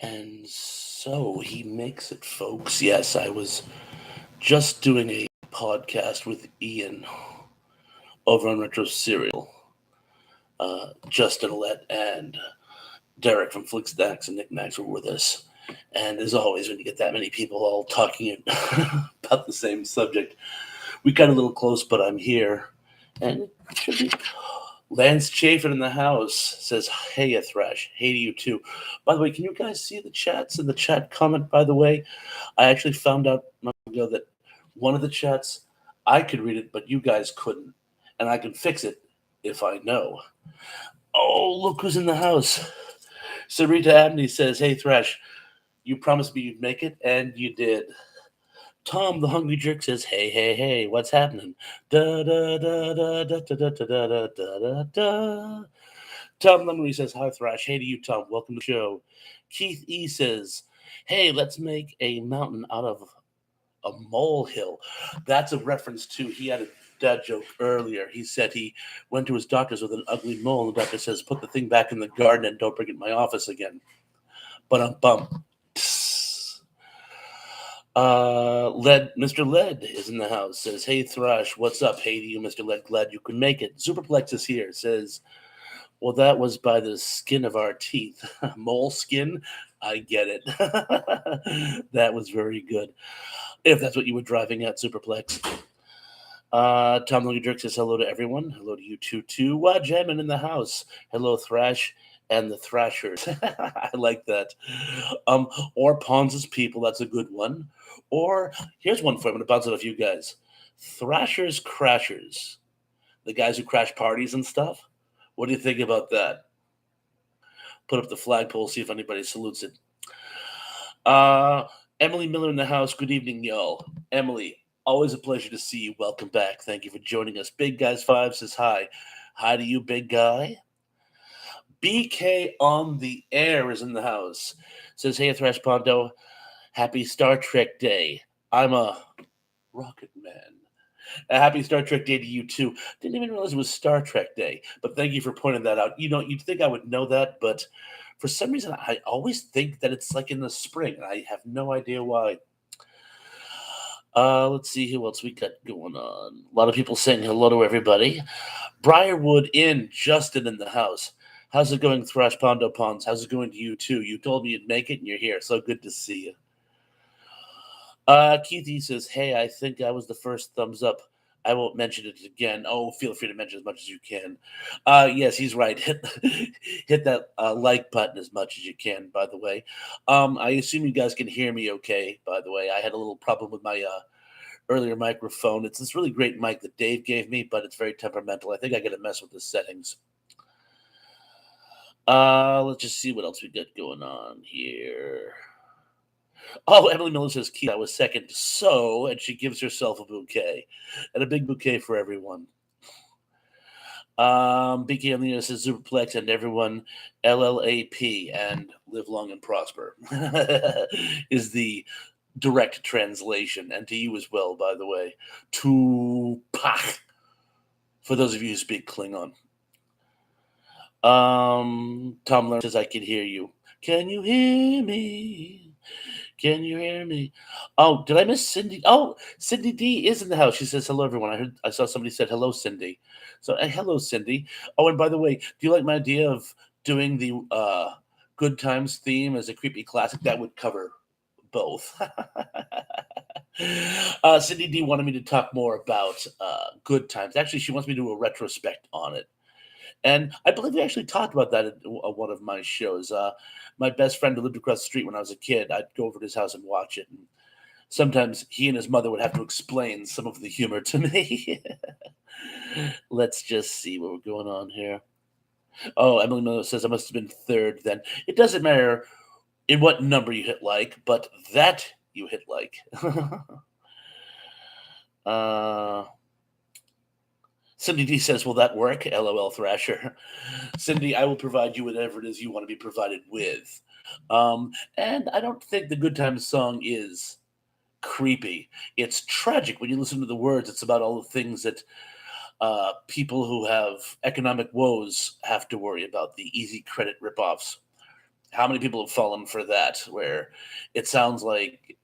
And so he makes it, folks. Yes, I was just doing a podcast with Ian over on Retro Serial. Justin Alette and Derek from Flick Stacks and Nick Max were with us. And as always, when you get that many people all talking about the same subject, we got a little close, but I'm here. And it should be Lance Chafin in the house says, "Hey, a Thrash. Hey to you too." By the way, can you guys see the chats in the chat comment? By the way, I actually found out not long ago that one of the chats I could read it, but you guys couldn't, and I can fix it if I know. Oh, look who's in the house! Sarita Abney says, "Hey, Thrash. You promised me you'd make it, and you did." Tom the Hungry Jerk says, "Hey, hey, hey, what's happening?" Da da da da da da da da da da da da. Tom Lemony says, "Hi, Thrash. Hey to you, Tom. Welcome to the show." Keith E says, "Hey, let's make a mountain out of a molehill." That's a reference to, he had a dad joke earlier. He said he went to his doctor's with an ugly mole, and the doctor says, "Put the thing back in the garden and don't bring it in my office again." But bum. Mr. Lead is in the house. Says, "Hey, Thrash, what's up? Hey to you, Mr. Lead. Glad you could make it." Superplex is here. Says, "Well, that was by the skin of our teeth." Mole skin? I get it. That was very good. If that's what you were driving at, Superplex. Tom Logan says, "Hello to everyone. Hello to you too. Jammin' in the house. Hello, Thrash and the Thrashers." I like that. Or Pons' people. That's a good one. Or here's one for you. I'm going to bounce it off you guys. Thrashers Crashers. The guys who crash parties and stuff. What do you think about that? Put up the flagpole, see if anybody salutes it. Uh, Emily Miller in the house. Good evening, y'all. Emily, always a pleasure to see you. Welcome back. Thank you for joining us. Big Guys 5 says hi. Hi to you, big guy. BK on the air is in the house. Says, "Hey, Thrash Pondo. Happy Star Trek Day. I'm a rocket man." A happy Star Trek Day to you too. Didn't even realize it was Star Trek Day, but thank you for pointing that out. You know, you'd think I would know that, but for some reason, I always think that it's like in the spring, and I have no idea why. Let's see who else we got going on. A lot of people saying hello to everybody. Briarwood Inn, Justin in the house. How's it going, Thrash Pondo Ponds? How's it going to you too? You told me you'd make it, and you're here. So good to see you. Keith E says, "Hey, I think I was the first thumbs up. I won't mention it again." Oh, feel free to mention as much as you can. Yes, he's right. Hit that like button as much as you can, by the way. I assume you guys can hear me okay, by the way. I had a little problem with my earlier microphone. It's this really great mic that Dave gave me, but it's very temperamental. I think I got to mess with the settings. Let's just see what else we got going on here. Oh, Emily Miller says, "Keith, I was second. So," and she gives herself a bouquet. And a big bouquet for everyone. BK Emily says, "Superplex and everyone LLAP and live long and prosper," is the direct translation. And to you as well, by the way. Tupac. For those of you who speak Klingon. Tom Lerner says, "I can hear you. Can you hear me? Can you hear me?" Oh, did I miss Cindy? Oh, Cindy D is in the house. She says, "Hello, everyone." I saw somebody said, "Hello, Cindy." So, hello, Cindy. Oh, and by the way, do you like my idea of doing the Good Times theme as a creepy classic? That would cover both. Cindy D wanted me to talk more about Good Times. Actually, she wants me to do a retrospect on it. And I believe we actually talked about that at one of my shows. My best friend who lived across the street when I was a kid, I'd go over to his house and watch it. And sometimes he and his mother would have to explain some of the humor to me. Let's just see what we're going on here. Oh, Emily Miller says I must have been third then. It doesn't matter in what number you hit like, but that you hit like. Cindy D says, "Will that work?" LOL Thrasher. Cindy, I will provide you whatever it is you want to be provided with. And I don't think the Good Times song is creepy. It's tragic when you listen to the words. It's about all the things that people who have economic woes have to worry about, the easy credit ripoffs. How many people have fallen for that, where it sounds like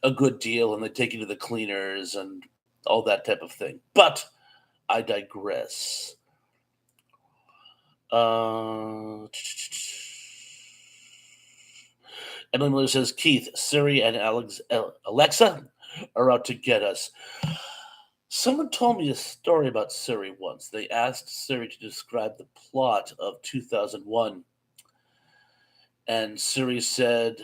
a good deal and they take you to the cleaners and all that type of thing? But I digress. Emily Miller says, Keith, Siri, and Alexa are out to get us. Someone told me a story about Siri once. They asked Siri to describe the plot of 2001, and Siri said,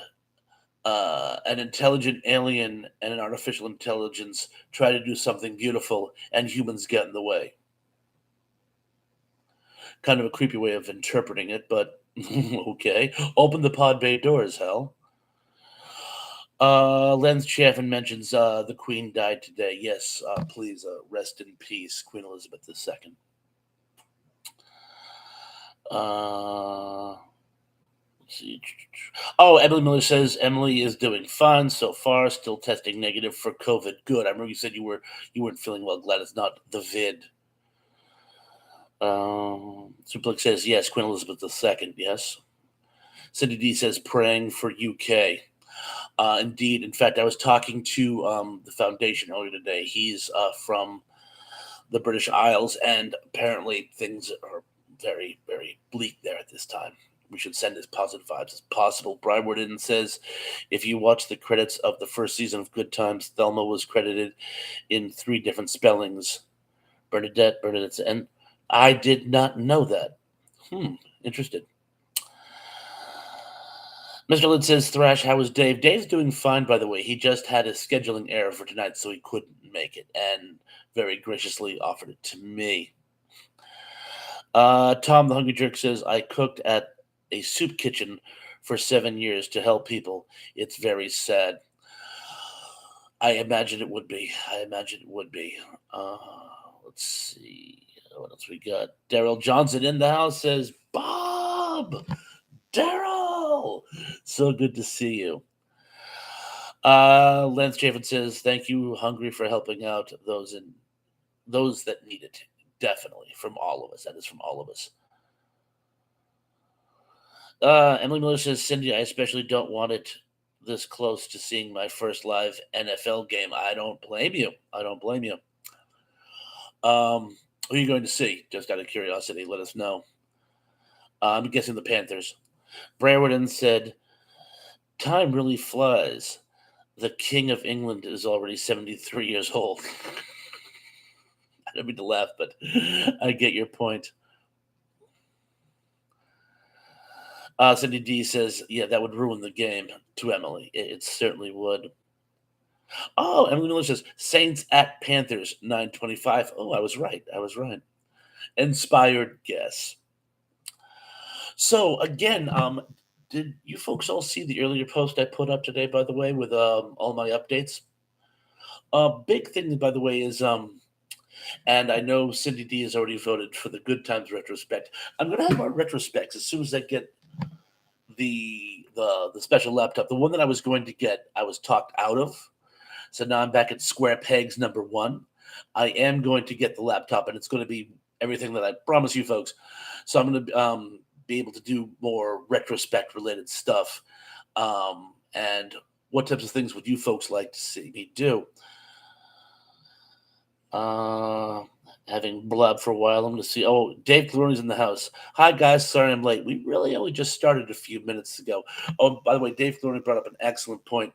an intelligent alien and an artificial intelligence try to do something beautiful, and humans get in the way. Kind of a creepy way of interpreting it, but okay. Open the pod bay doors, hell. Lens Chaffin mentions the Queen died today. Yes, please rest in peace, Queen Elizabeth II. Let's see. Oh, Emily Miller says Emily is doing fine so far. Still testing negative for COVID. Good. I remember you said you weren't feeling well. Glad it's not the vid. Suplex says yes. Queen Elizabeth II. Yes. Cindy D says praying for UK. Indeed. In fact, I was talking to the foundation earlier today. He's from the British Isles, and apparently things are very, very bleak there at this time. We should send as positive vibes as possible. Brian Worden says, if you watch the credits of the first season of Good Times, Thelma was credited in 3 different spellings. Bernadette, and I did not know that. Interested. Mr. Lid says, Thrash, how is Dave? Dave's doing fine, by the way. He just had a scheduling error for tonight, so he couldn't make it, and very graciously offered it to me. Tom the Hungry Jerk says, I cooked at a soup kitchen for 7 years to help people. It's very sad. I imagine it would be. Let's see. What else we got? Daryl Johnson in the house says, Bob! Daryl! So good to see you. Lance Chafin says, thank you, Hungry, for helping out those that need it. Definitely. From all of us. That is from all of us. Emily Miller says, Cindy, I especially don't want it this close to seeing my first live NFL game. I don't blame you. Who are you going to see? Just out of curiosity, let us know. I'm guessing the Panthers. Brereton said, time really flies. The King of England is already 73 years old. I don't mean to laugh, but I get your point. Cindy D says, yeah, that would ruin the game to Emily. It certainly would. Oh, Emily Miller says, Saints at Panthers, 9:25. Oh, I was right. Inspired guess. So, again, did you folks all see the earlier post I put up today, by the way, with all my updates? Big thing, by the way, is and I know Cindy D has already voted for the Good Times retrospect. I'm going to have my retrospects as soon as I get the special laptop. The one that I was going to get, I was talked out of. So now I'm back at square pegs number 1. I am going to get the laptop, and it's going to be everything that I promise you folks. So I'm going to be able to do more retrospect related stuff. And what types of things would you folks like to see me do? Having blabbed for a while, I'm going to see. Oh, Dave Clooney's in the house. Hi, guys. Sorry I'm late. We really only just started a few minutes ago. Oh, by the way, Dave Clooney brought up an excellent point.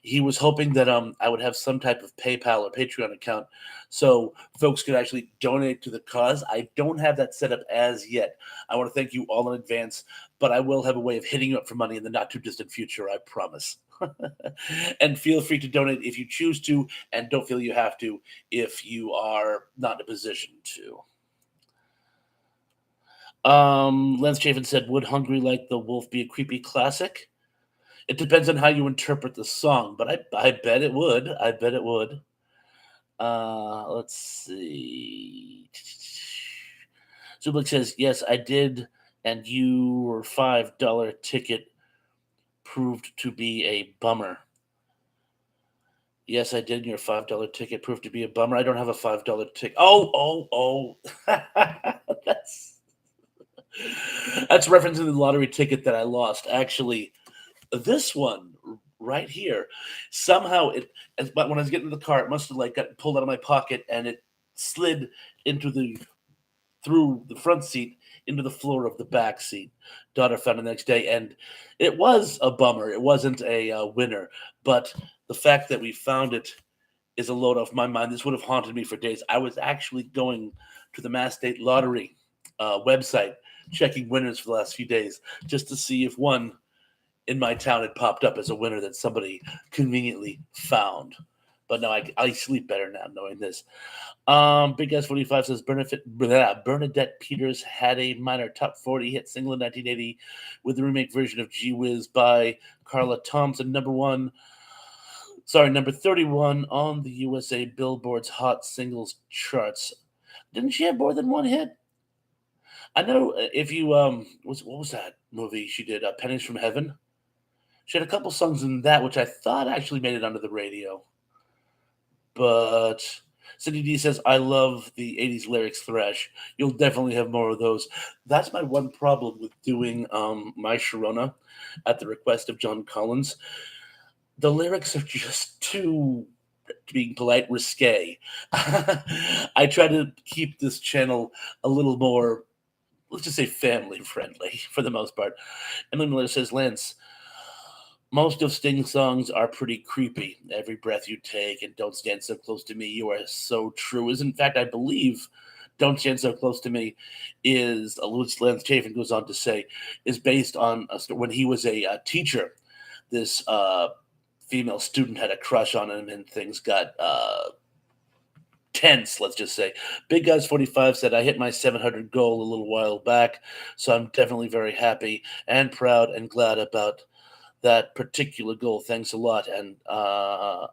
He was hoping that I would have some type of PayPal or Patreon account so folks could actually donate to the cause. I don't have that set up as yet. I want to thank you all in advance, but I will have a way of hitting you up for money in the not too distant future, I promise. And feel free to donate if you choose to, and don't feel you have to if you are not in a position to. Lance Chafin said, would Hungry Like the Wolf be a creepy classic? It depends on how you interpret the song, but I bet it would. Let's see. Zublik says, yes, I did, and your $5 ticket proved to be a bummer. Yes, I did. Your $5 ticket proved to be a bummer. I don't have a $5 ticket. Oh. That's That's referencing the lottery ticket that I lost. Actually, this one right here, somehow but when I was getting in the car, it must have like got pulled out of my pocket and it slid into the through the front seat into the floor of the back seat. Daughter found it the next day, and it was a bummer. It wasn't a winner, but the fact that we found it is a load off my mind. This would have haunted me for days. I was actually going to the Mass State Lottery website, checking winners for the last few days, just to see if one in my town had popped up as a winner that somebody conveniently found. But no, I sleep better now knowing this. Big S 45 says Bernadette Peters had a minor top 40 hit single in 1980 with the remake version of Gee Whiz by Carla Thompson, number 31 on the USA Billboard's Hot Singles charts. Didn't she have more than one hit? I know if you what was that movie she did? Pennies from Heaven. She had a couple songs in that which I thought actually made it onto the radio. But Cindy D says, I love the 80s lyrics thrash. You'll definitely have more of those. That's my one problem with doing My Sharona at the request of John Collins. The lyrics are just too, being polite, risque. I try to keep this channel a little more, let's just say, family friendly for the most part. Emily Miller says, Lance, most of Sting's songs are pretty creepy. Every breath you take and Don't Stand So Close to Me, you are so true. In fact, I believe Don't Stand So Close to Me is, Lance Chafin goes on to say, is based on when he was a teacher. This female student had a crush on him and things got tense, let's just say. Big Guys 45 said, I hit my 700 goal a little while back, so I'm definitely very happy and proud and glad about that particular goal. Thanks a lot. And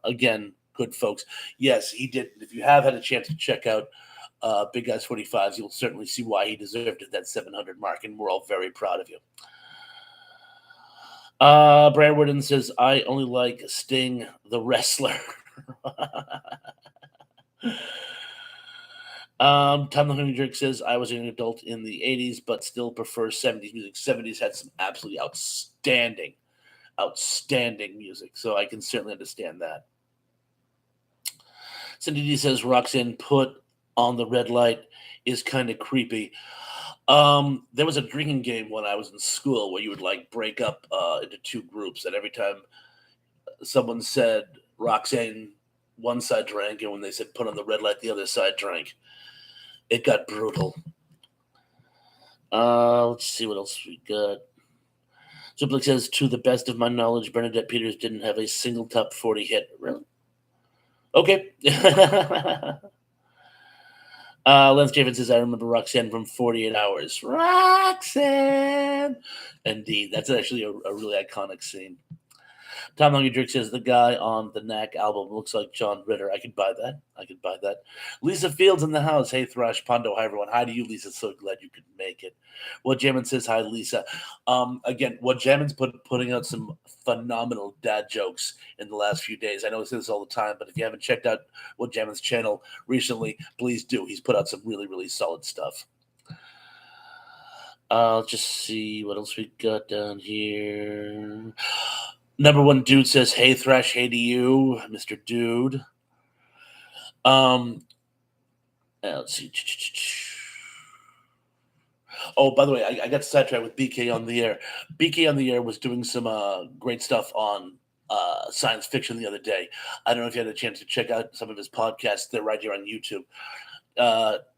again, good folks. Yes, he did. If you have had a chance to check out Big Guys 45s, you'll certainly see why he deserved it, that 700 mark, and we're all very proud of you. Brad Worden says, I only like Sting the wrestler. Tom the Hungry Jerk says, I was an adult in the 80s, but still prefer 70s music. 70s had some absolutely outstanding music, so I can certainly understand that. Cindy D says Roxanne Put on the Red Light is kind of creepy. There was a drinking game when I was in school where you would like break up into two groups, and every time someone said Roxanne, one side drank, and when they said Put on the Red Light, the other side drank. It got brutal. Let's see what else we got. Zuplik says, to the best of my knowledge, Bernadette Peters didn't have a single top 40 hit. Really? Okay. Lance Chafin says, I remember Roxanne from 48 Hours. Roxanne! Indeed, that's actually a really iconic scene. Tom Hungry Drake says, the guy on the Knack album looks like John Ritter. I could buy that. Lisa Fields in the house. Hey, Thrash Pondo. Hi, everyone. Hi to you, Lisa. So glad you could make it. What Jammin says, hi, Lisa. Again, What Jammin's putting out some phenomenal dad jokes in the last few days. I know I say this all the time, but if you haven't checked out What Jammin's channel recently, please do. He's put out some really, really solid stuff. I'll just see what else we got down here. Number one dude says, hey, Thrash, hey to you, Mr. Dude. Let's see. Oh, by the way, I got sidetracked with BK on the Air. BK on the Air was doing some great stuff on science fiction the other day. I don't know if you had a chance to check out some of his podcasts. They're right here on YouTube.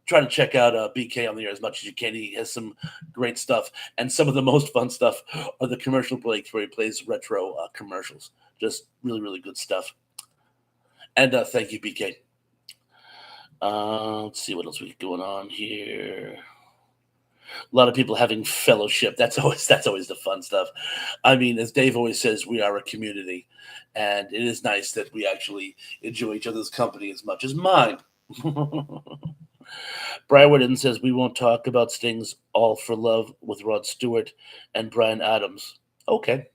Try to check out BK on the Air as much as you can. He has some great stuff, and some of the most fun stuff are the commercial breaks where he plays retro commercials. Just really, really good stuff. And thank you, BK. Let's see what else we got going on here. A lot of people having fellowship. That's always the fun stuff. I mean, as Dave always says, we are a community, and it is nice that we actually enjoy each other's company as much as mine. Brian Whitten says we won't talk about Sting's All for Love with Rod Stewart and Bryan Adams. Okay.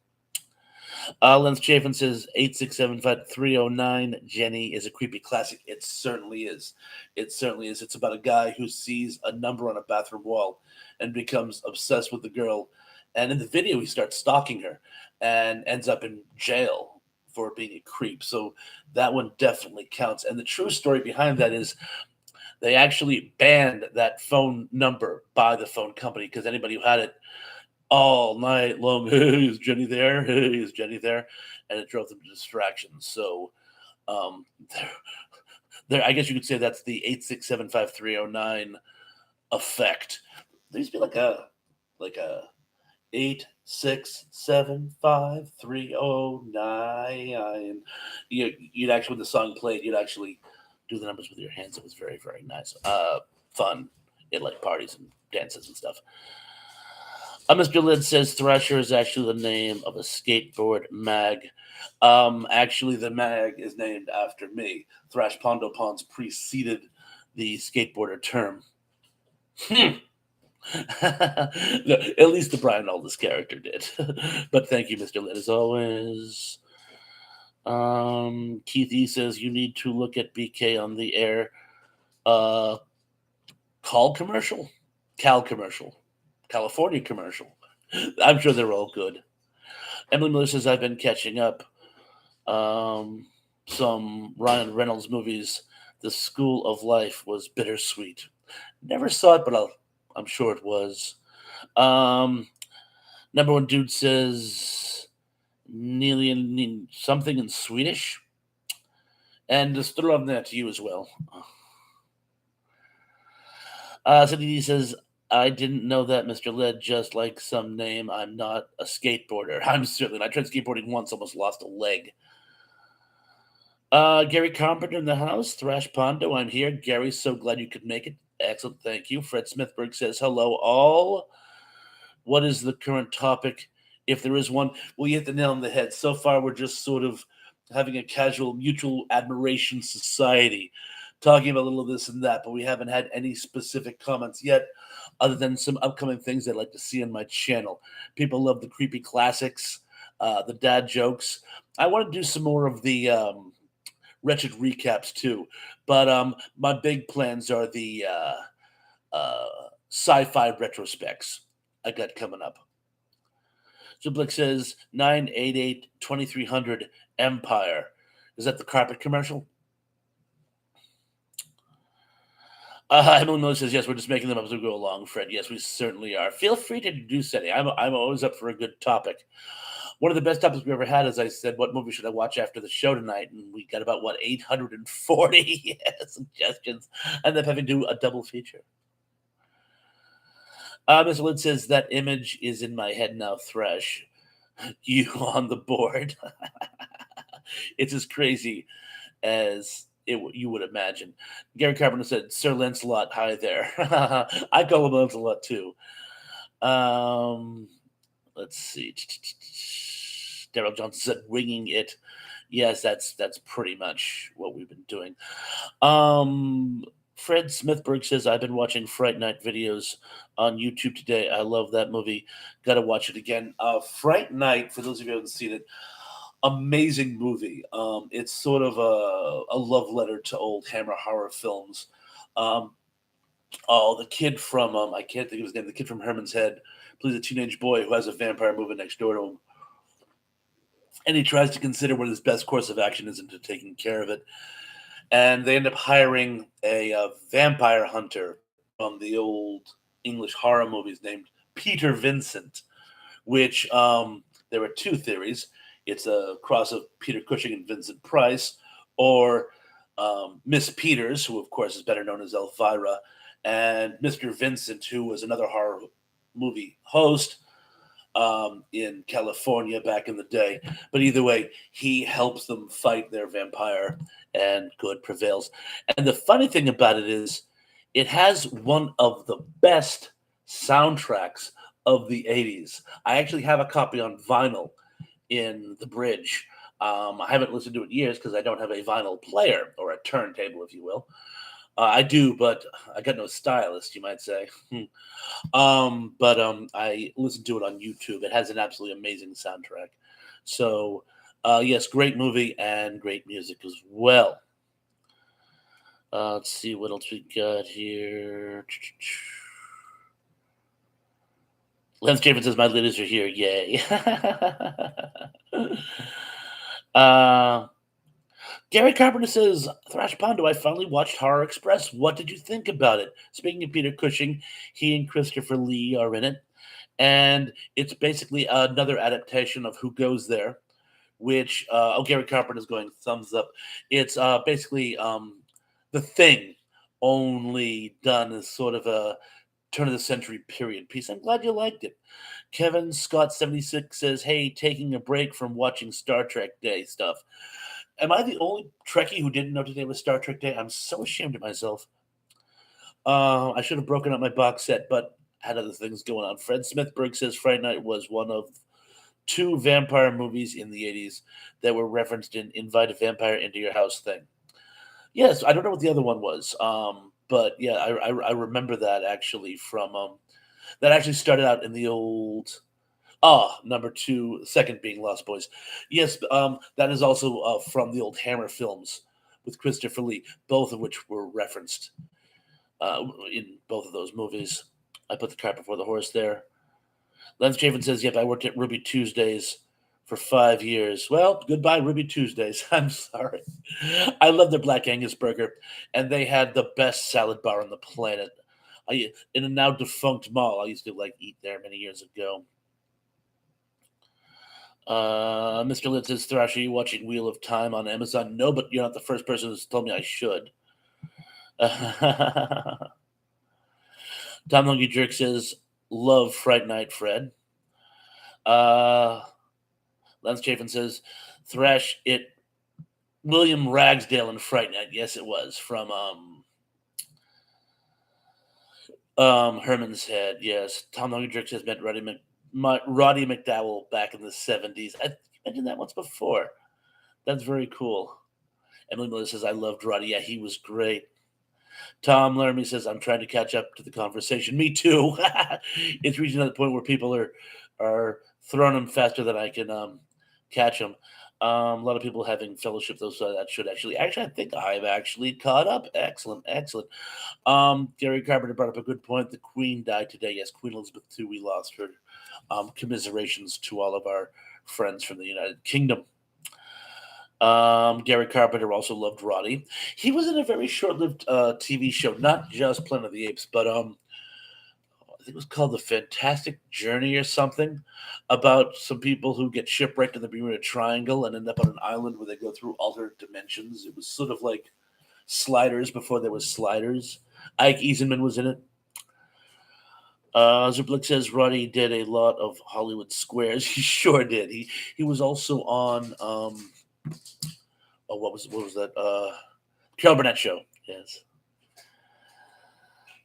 Lance Chafin says 8675309. Jenny is a creepy classic. It certainly is. It certainly is. It's about a guy who sees a number on a bathroom wall and becomes obsessed with the girl. And in the video, he starts stalking her and ends up in jail for being a creep. So that one definitely counts. And the true story behind that is they actually banned that phone number by the phone company because anybody who had it all night long. Hey, is Jenny there? Hey, is Jenny there? And it drove them to distractions. So um, there, I guess you could say that's the 8675309 effect. There used to be like a 8675309. You'd actually, when the song played, you'd actually do the numbers with your hands. It was very, very nice. Fun at like parties and dances and stuff. Mr. Lid says Thrasher is actually the name of a skateboard mag. Actually, the mag is named after me. Thrash Pondo Pons preceded the skateboarder term. No, at least the Brian Aldiss character did. But thank you, Mr. Lid, as always. Keith E says you need to look at BK on the air. Cal commercial, California commercial. I'm sure they're all good. Emily Miller says I've been catching up. Some Ryan Reynolds movies. The School of Life was bittersweet. Never saw it, but I'm sure it was. Number one dude says Nilian something in Swedish. And Strovnet to you as well. Cindy says, I didn't know that, Mr. Led, just like some name. I'm not a skateboarder. I'm certainly not. I tried skateboarding once, almost lost a leg. Gary Carpenter in the house. Thrash Pondo, I'm here. Gary, so glad you could make it. Excellent, thank you. Fred Smithberg says, hello, all. What is the current topic, if there is one? Well, you hit the nail on the head. So far, we're just sort of having a casual mutual admiration society, talking about a little of this and that, but we haven't had any specific comments yet, other than some upcoming things I'd like to see on my channel. People love the creepy classics, the dad jokes. I want to do some more of the wretched recaps too, but my big plans are the sci-fi retrospects I got coming up. Zublick says 988-2300 Empire. Is that the carpet commercial? Emily Miller says, yes, we're just making them up as we go along, Fred. Yes, we certainly are. Feel free to deduce any. I'm always up for a good topic. One of the best topics we ever had, as I said, what movie should I watch after the show tonight? And we got about, 840 suggestions. And then having to do a double feature. Mr. Lynn says, that image is in my head now, Thresh. You on the board. It's as crazy as you would imagine. Gary Carpenter said, Sir Lancelot, hi there. I call him Lancelot too. Let's see. Daryl Johnson said, winging it. Yes, that's pretty much what we've been doing. Fred Smithberg says, I've been watching Fright Night videos on YouTube today. I love that movie. Got to watch it again. Fright Night, for those of you who haven't seen it, amazing movie. It's sort of a love letter to old Hammer horror films. The kid from, I can't think of his name, the kid from Herman's Head plays a teenage boy who has a vampire moving next door to him. And he tries to consider what his best course of action is into taking care of it. And they end up hiring a vampire hunter from the old English horror movies named Peter Vincent, which there are two theories. It's a cross of Peter Cushing and Vincent Price, or Miss Peters, who of course is better known as Elvira, and Mr. Vincent, who was another horror movie host in California back in the day. But either way, he helps them fight their vampire, and good prevails. And the funny thing about it is, it has one of the best soundtracks of the 80s. I actually have a copy on vinyl in the bridge. I haven't listened to it in years because I don't have a vinyl player, or a turntable, if you will. I do, but I got no stylist, you might say. But I listened to it on YouTube. It has an absolutely amazing soundtrack. So, yes, great movie and great music as well. Let's see what else we got here. Lance Craven says, "My ladies are here. Yay." uh, Gary Carpenter says, Thrash Pondo, I finally watched Horror Express. What did you think about it? Speaking of Peter Cushing, he and Christopher Lee are in it. And it's basically another adaptation of Who Goes There, which, Gary Carpenter is going thumbs up. It's basically The Thing, only done as sort of a turn of the century period piece. I'm glad you liked it. Kevin Scott 76 says, "Hey, taking a break from watching Star Trek Day stuff. Am I the only Trekkie who didn't know today was Star Trek Day? I'm so ashamed of myself. I should have broken up my box set, but had other things going on." Fred Smithberg says Friday Night was one of two vampire movies in the 80s that were referenced in Invite a Vampire into Your House thing. Yes, I don't know what the other one was, but yeah, I remember that actually from that actually started out in the old number two, second being Lost Boys. Yes, that is also from the old Hammer films with Christopher Lee, both of which were referenced in both of those movies. I put the cart before the horse there. Lance Chafin says, "Yep, I worked at Ruby Tuesdays for 5 years." Well, goodbye, Ruby Tuesdays. I'm sorry. I love their Black Angus burger, and they had the best salad bar on the planet. In a now defunct mall, I used to eat there many years ago. Mr. Lynn says, "Thrash, are you watching Wheel of Time on Amazon?" No, but you're not the first person who's told me I should. Tom Lungy Jerk says, "Love Fright Night, Fred." Uh, Lance Chafin says, "Thrash, it William Ragsdale in Fright Night." Yes, it was from Herman's Head. Yes, Tom Lungy Jerk says met Roddy McDowell back in the 70s. I mentioned that once before. That's very cool. Emily Miller says, "I loved Roddy. Yeah, he was great." Tom Laramie says, "I'm trying to catch up to the conversation." Me too. It's reaching that point where people are throwing them faster than I can catch them. A lot of people having fellowship, though, so that should actually, I think I've actually caught up. Excellent, excellent. Gary Carpenter brought up a good point. The Queen died today. Yes, Queen Elizabeth II. We lost her. Commiserations to all of our friends from the United Kingdom. Gary Carpenter also loved Roddy. He was in a very short-lived TV show, not just Planet of the Apes, but I think it was called The Fantastic Journey or something, about some people who get shipwrecked in the Bermuda Triangle and end up on an island where they go through alternate dimensions. It was sort of like Sliders before there was Sliders. Ike Eisenman was in it. Zublick says Roddy did a lot of Hollywood squares. He sure did. He was also on what was that? Carol Burnett show. Yes.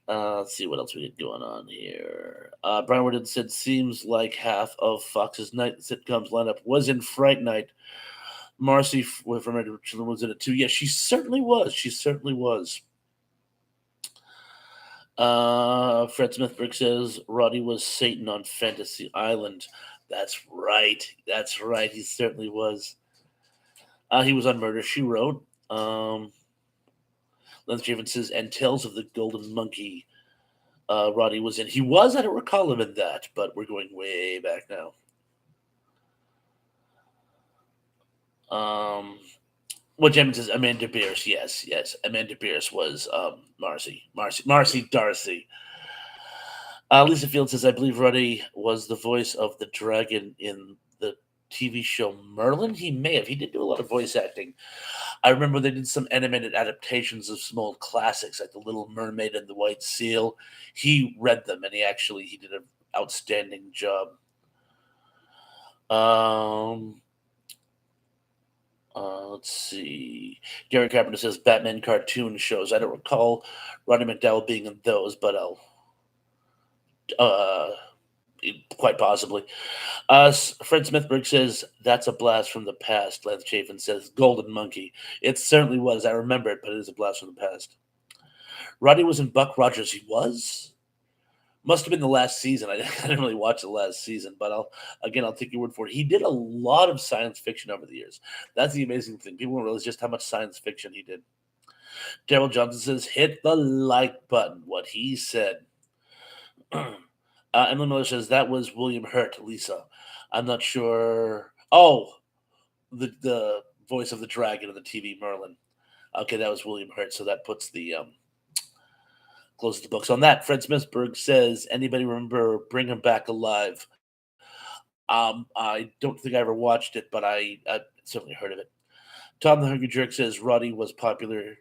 Let's see what else we got going on here. Brian Worden said, "Seems like half of Fox's night sitcoms lineup was in Fright Night." Marcy from Red Children was in it too. Yes, she certainly was. She certainly was. Fred Smithberg says Roddy was Satan on Fantasy Island. That's right. That's right. He certainly was. He was on Murder She Wrote. Lance Javen says, and Tales of the Golden Monkey. Roddy was in. He was, I don't recall him in that, but we're going way back now. What Jamin says, Amanda Pierce. Yes, yes. Amanda Pierce was Marcy Darcy. Lisa Field says, "I believe Roddy was the voice of the dragon in the TV show Merlin." He may have. He did do a lot of voice acting. I remember they did some animated adaptations of some old classics like The Little Mermaid and The White Seal. He read them, and he did an outstanding job. Let's see. Gary Carpenter says Batman cartoon shows. I don't recall Roddy McDowell being in those, but I'll quite possibly. Fred Smithberg says that's a blast from the past. Lance Chafin says Golden Monkey. It certainly was. I remember it, but it is a blast from the past. Roddy was in Buck Rogers. He was. Must have been the last season. I didn't really watch the last season, but I'll take your word for it. He did a lot of science fiction over the years. That's the amazing thing. People don't realize just how much science fiction he did. Daryl Johnson says, "Hit the like button." What he said. Emily Miller says that was William Hurt. Lisa, I'm not sure. Oh, the voice of the dragon in the TV Merlin. Okay, that was William Hurt. So that puts the closes the books on that. Fred Smithberg says, anybody remember Bring Him Back Alive? I don't think I ever watched it, but I certainly heard of it. Tom the Hungry Jerk says Roddy was popular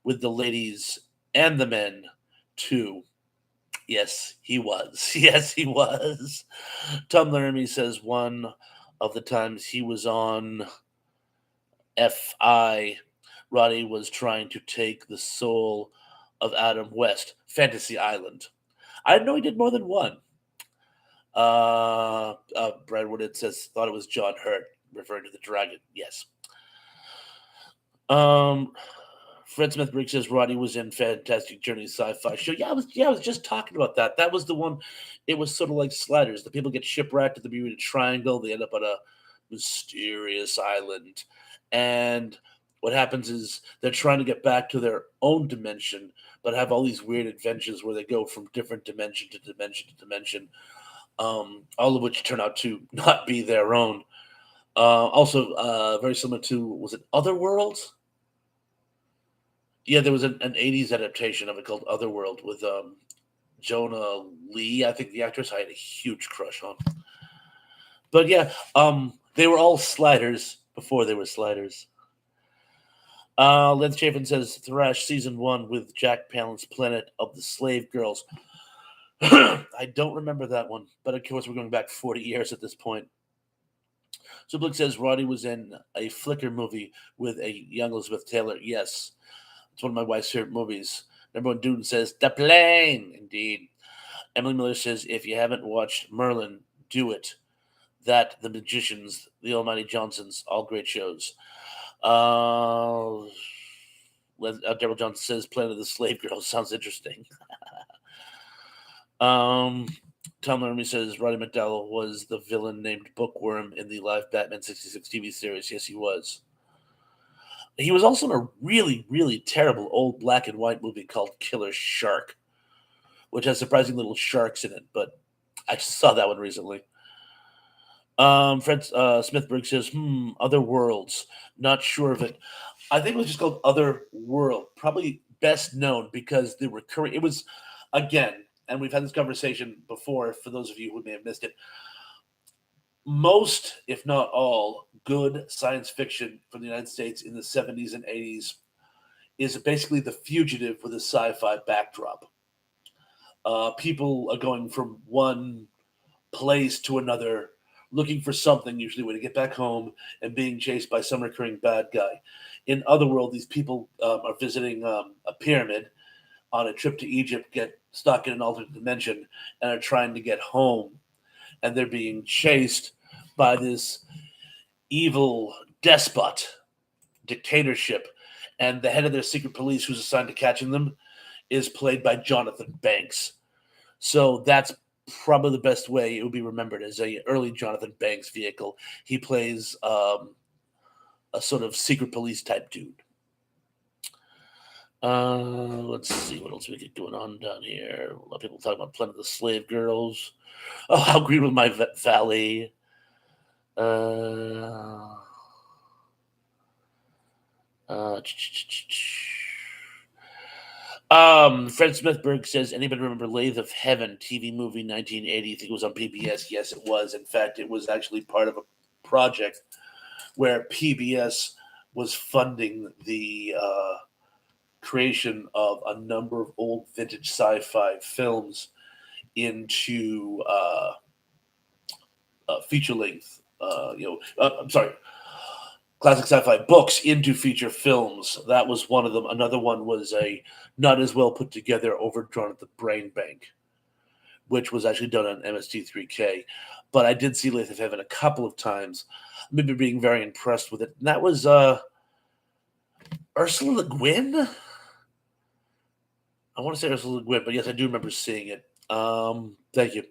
with the ladies and the men too. Yes, he was. Yes, he was. Tom Laramie says one of the times he was on FI, Roddy was trying to take the soul of Adam West, Fantasy Island. I didn't know he did more than one. Brad Woodard says thought it was John Hurt, referring to the dragon. Yes. Fred Smith Briggs says Roddy was in Fantastic Journey Sci-Fi Show. I was just talking about that. That was the one. It was sort of like Sliders. The people get shipwrecked at the Bermuda Triangle. They end up on a mysterious island, and what happens is they're trying to get back to their own dimension, but have all these weird adventures where they go from different dimension to dimension to dimension, all of which turn out to not be their own. Also, very similar to, was it Otherworld? Yeah, there was an 80s adaptation of it called Otherworld with Jonah Lee, I think the actress I had a huge crush on. But yeah, they were all Sliders before they were Sliders. Lance Chafin says Thrash Season 1 with Jack Palin's Planet of the Slave Girls. I don't remember that one, but of course we're going back 40 years at this point. Sublick says Roddy was in a Flickr movie with a young Elizabeth Taylor. Yes, it's one of my wife's favorite movies. Number one Duden says, The Plane. Indeed. Emily Miller says, if you haven't watched Merlin, do it. That, The Magicians, The Almighty Johnsons, all great shows. Daryl Johnson says, Planet of the Slave Girls sounds interesting. Tom Laramie says, Roddy McDowall was the villain named Bookworm in the live Batman 66 TV series. Yes, he was. He was also in a really, really terrible old black and white movie called Killer Shark, which has surprising little sharks in it, but I just saw that one recently. Fred Smithberg says, Other Worlds. Not sure of it. I think it was just called Other World. Probably best known because the recurring, it was, again, and we've had this conversation before for those of you who may have missed it. Most, if not all, good science fiction from the United States in the 70s and 80s is basically The Fugitive with a sci-fi backdrop. People are going from one place to another, looking for something, usually when they get back home, and being chased by some recurring bad guy. In Otherworld, these people are visiting a pyramid on a trip to Egypt, get stuck in an alternate dimension, and are trying to get home. And they're being chased by this evil despot dictatorship. And the head of their secret police, who's assigned to catching them, is played by Jonathan Banks. So that's probably the best way it would be remembered, as a early Jonathan Banks vehicle. He plays a sort of secret police type dude. Let's see what else we get going on down here. A lot of people talking about Planet of the Slave Girls. Oh, how green was my valley. Fred Smithberg says, anybody remember Lathe of Heaven TV movie 1980? I think it was on PBS. Yes, it was. In fact, it was actually part of a project where PBS was funding the creation of a number of old vintage sci-fi films into feature length. Classic sci-fi books into feature films. That was one of them. Another one was a not as well put together, overdrawn at the Brain Bank, which was actually done on MST3K. But I did see Lathe of Heaven a couple of times. I remember being very impressed with it. And that was Ursula Le Guin? I want to say Ursula Le Guin, but yes, I do remember seeing it. Thank you.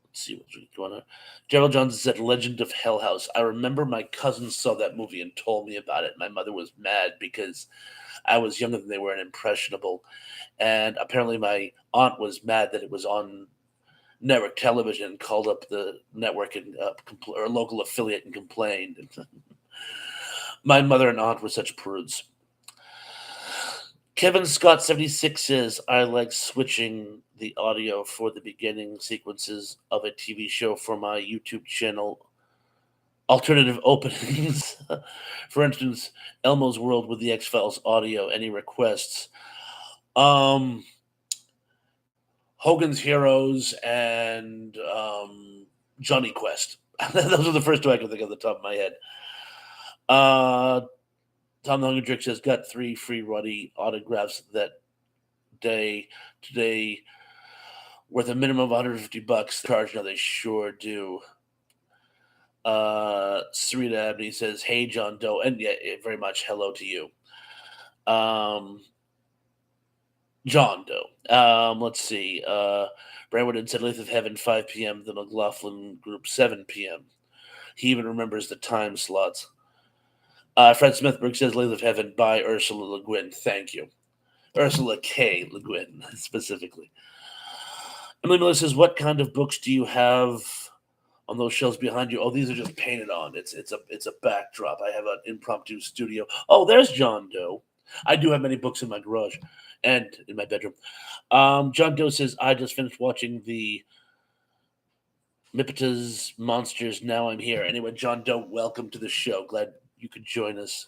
Let's see what's going on. Gerald Johnson said Legend of Hell House. I remember my cousin saw that movie and told me about it. My mother was mad because I was younger than they were and impressionable. And apparently my aunt was mad that it was on network television and called up the network and or local affiliate and complained. My mother and aunt were such prudes. Kevin Scott 76 says, I like switching the audio for the beginning sequences of a TV show for my YouTube channel. Alternative openings. For instance, Elmo's World with the X Files audio. Any requests? Hogan's Heroes and Johnny Quest. Those are the first two I can think of at the top of my head. Tom the Hungry Drink says, got 3 free Roddy autographs that day today, worth a minimum of $150. Charge now, they sure do. Sarita Abney says, hey, John Doe. And yeah, very much hello to you. John Doe. Let's see. Brandwood said, Length of Heaven, 5 p.m. The McLaughlin Group, 7 p.m. He even remembers the time slots. Fred Smithberg says, Length of Heaven by Ursula Le Guin. Thank you. Ursula K. Le Guin, specifically. Emily Miller says, what kind of books do you have on those shelves behind you? Oh, these are just painted on. It's a backdrop. I have an impromptu studio. Oh, there's John Doe. I do have many books in my garage and in my bedroom. John Doe says, I just finished watching the Mipita's Monsters. Now I'm here. Anyway, John Doe, welcome to the show. Glad you could join us.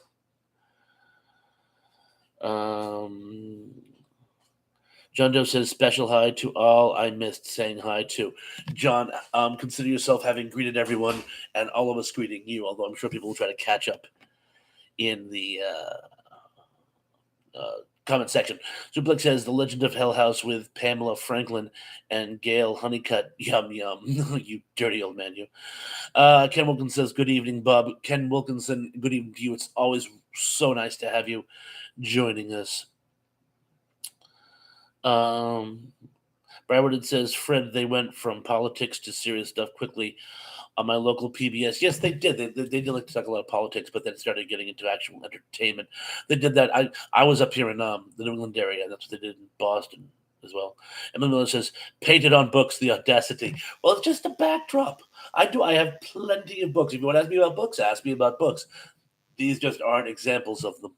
John Doe says, special hi to all I missed saying hi to. John, consider yourself having greeted everyone and all of us greeting you, although I'm sure people will try to catch up in the comment section. Zublik says, The Legend of Hell House with Pamela Franklin and Gail Honeycutt. Yum, yum. You dirty old man, you. Ken Wilkinson says, good evening, Bob. Ken Wilkinson, good evening to you. It's always so nice to have you joining us. Broward says, Fred, they went from politics to serious stuff quickly on my local PBS. Yes, they did. They did like to talk a lot of politics, but then started getting into actual entertainment. They did that. I was up here in the New England area. That's what they did in Boston as well. Emily Miller says, painted on books, the audacity. Well, it's just a backdrop. I have plenty of books. If you want to ask me about books, ask me about books. These just aren't examples of them.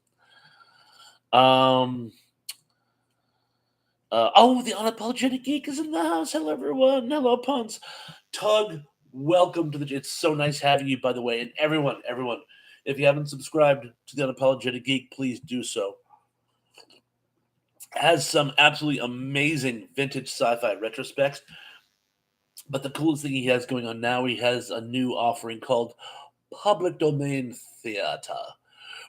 The Unapologetic Geek is in the house. Hello, everyone. Hello, Puns. Tug, welcome to the... It's so nice having you, by the way. And everyone, if you haven't subscribed to the Unapologetic Geek, please do so. Has some absolutely amazing vintage sci-fi retrospects. But the coolest thing he has going on now, he has a new offering called Public Domain Theater,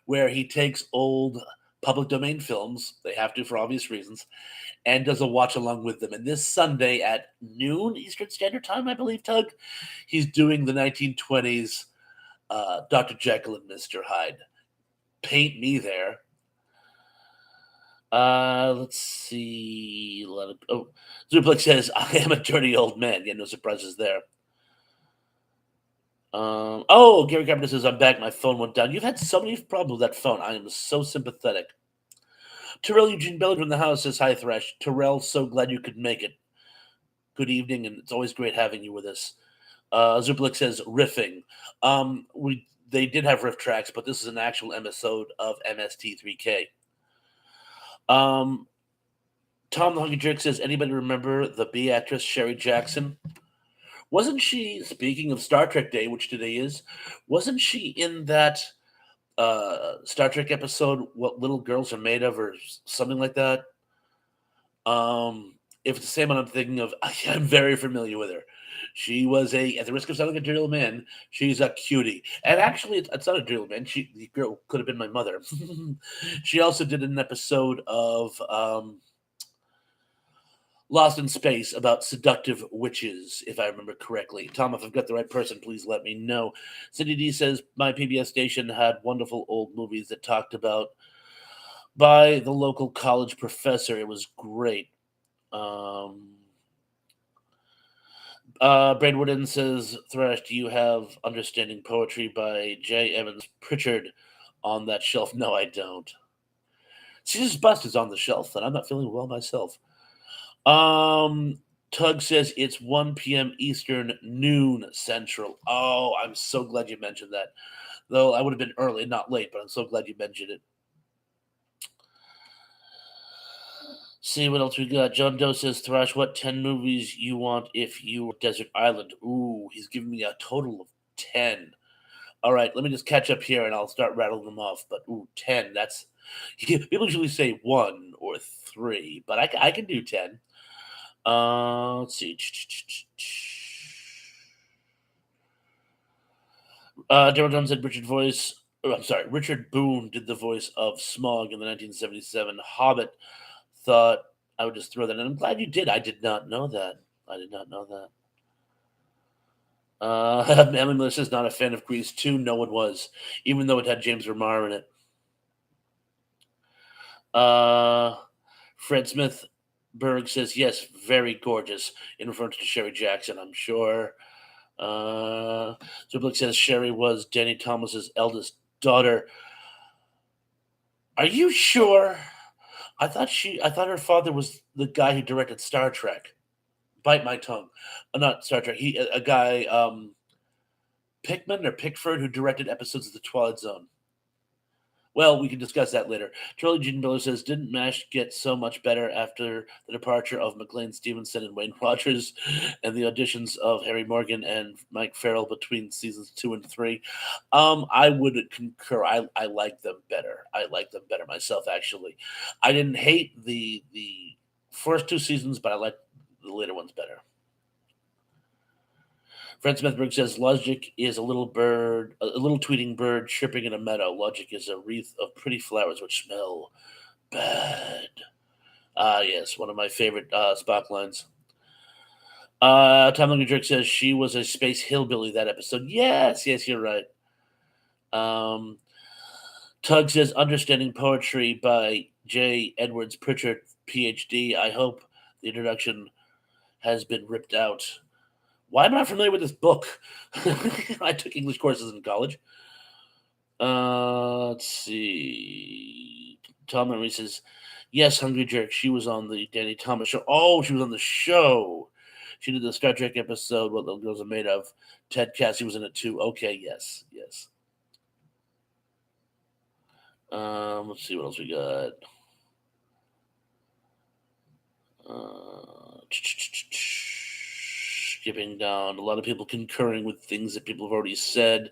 where he takes old public domain films, they have to for obvious reasons, and does a watch along with them. And this Sunday at noon Eastern Standard Time, I believe, Tug, he's doing the 1920s Dr. Jekyll and Mr. Hyde. Paint me there. Let's see. Zuplex says, I am a dirty old man. Yeah, no surprises there. Gary Carpenter says, I'm back. My phone went down. You've had so many problems with that phone. I am so sympathetic. Terrell Eugene Bellinger in the house says, hi, Thresh. Terrell, so glad you could make it. Good evening, and it's always great having you with us. Zuplik says, riffing. They did have riff tracks, but this is an actual episode of MST3K. Tom the Hungry Jerk says, anybody remember the B actress Sherry Jackson? Wasn't she, speaking of Star Trek Day, which today is, wasn't she in that Star Trek episode, What Little Girls Are Made Of, or something like that? If it's the same one I'm thinking of, I'm very familiar with her. She was at the risk of sounding like a dirty old man, she's a cutie. And actually, it's not a dirty old man. The girl could have been my mother. She also did an episode of Lost in Space about seductive witches, if I remember correctly. Tom, if I've got the right person, please let me know. Cindy D says, my PBS station had wonderful old movies that talked about by the local college professor. It was great. Um, Brad Wooden says, Thrash, do you have Understanding Poetry by J. Evans Pritchard on that shelf? No, I don't. Caesar's Bust is on the shelf, and I'm not feeling well myself. Tug says it's 1 p.m. Eastern, noon Central. Oh, I'm so glad you mentioned that. Though I would have been early, not late, but I'm so glad you mentioned it. See what else we got. John Doe says, Thrash, what 10 movies you want if you were Desert Island? Ooh, he's giving me a total of 10. All right, let me just catch up here and I'll start rattling them off. But, ooh, 10, that's. People usually say 1 or 3, but I can do 10. Let's see. Daryl Jones said Richard voice. Oh, I'm sorry, Richard Boone did the voice of Smaug in the 1977 Hobbit. Thought I would just throw that in. I'm glad you did. I did not know that. I did not know that. Emily Melissa's not a fan of Grease 2. No one was, even though it had James Remar in it. Fred Smith Berg says, yes, very gorgeous, in reference to Sherry Jackson, I'm sure. Zublick says Sherry was Danny Thomas's eldest daughter. Are you sure? I thought her father was the guy who directed Star Trek. Bite my tongue. Not Star Trek. A guy, Pickman or Pickford, who directed episodes of The Twilight Zone. Well, we can discuss that later. Charlie Jean Miller says, didn't MASH get so much better after the departure of McLean Stevenson and Wayne Rogers and the auditions of Harry Morgan and Mike Farrell between seasons 2 and 3? I would concur. I like them better. I like them better myself, actually. I didn't hate the first 2 seasons, but I like the later ones better. Fred Smithberg says Logic is a little tweeting bird chirping in a meadow. Logic is a wreath of pretty flowers which smell bad. Yes, one of my favorite Spock lines. Tom Jerk says she was a space hillbilly that episode. Yes, you're right. Tug says Understanding Poetry by J. Edwards Pritchard, PhD. I hope the introduction has been ripped out. Why am I not familiar with this book? I took English courses in college. Let's see. Tom Henry says, yes, Hungry Jerk. She was on the Danny Thomas show. Oh, she was on the show. She did the Star Trek episode, What Little Girls Are Made Of. Ted Cassie was in it too. Okay, yes. Let's see what else we got. Skipping down, a lot of people concurring with things that people have already said.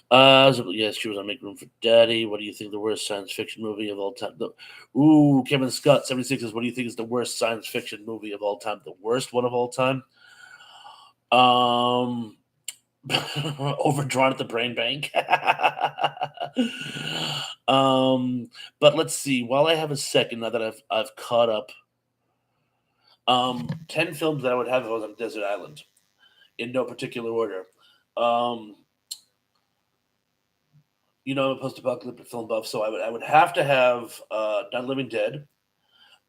Yes, she was on Make Room for Daddy. What do you think the worst science fiction movie of all time? Kevin Scott 76 says, what do you think is the worst science fiction movie of all time? The worst one of all time? Overdrawn at the Brain Bank. But let's see. While I have a second, now that I've caught up, 10 films that I would have if I was on Desert Island, in no particular order. I'm a post-apocalyptic film buff, so I would have to have Not Living Dead.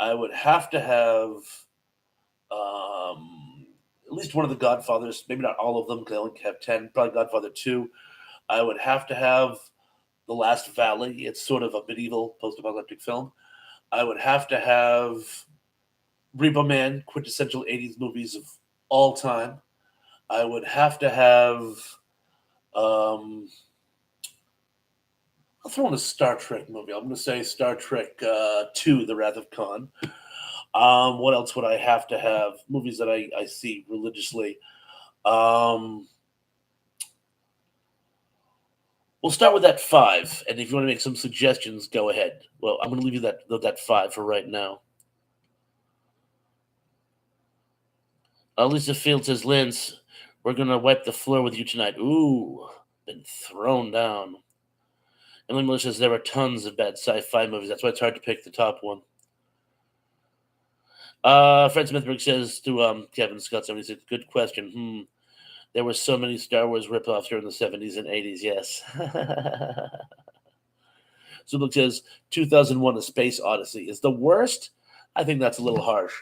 I would have to have at least one of the Godfathers. Maybe not all of them, because I only have 10. Probably Godfather 2. I would have to have The Last Valley. It's sort of a medieval post-apocalyptic film. I would have to have Repo Man, quintessential 80s movies of all time. I would have to have I'll throw in a Star Trek movie. I'm going to say Star Trek 2, The Wrath of Khan. What else would I have to have? Movies that I see religiously. We'll start with that 5, and if you want to make some suggestions, go ahead. Well, I'm going to leave you that 5 for right now. Lisa Field says, Lance, we're going to wipe the floor with you tonight. Ooh, been thrown down. Emily Miller says there are tons of bad sci-fi movies. That's why it's hard to pick the top one. Fred Smithberg says to Kevin Scott 76, good question. There were so many Star Wars ripoffs during the 70s and 80s, yes. Zubik says 2001: A Space Odyssey is the worst. I think that's a little harsh,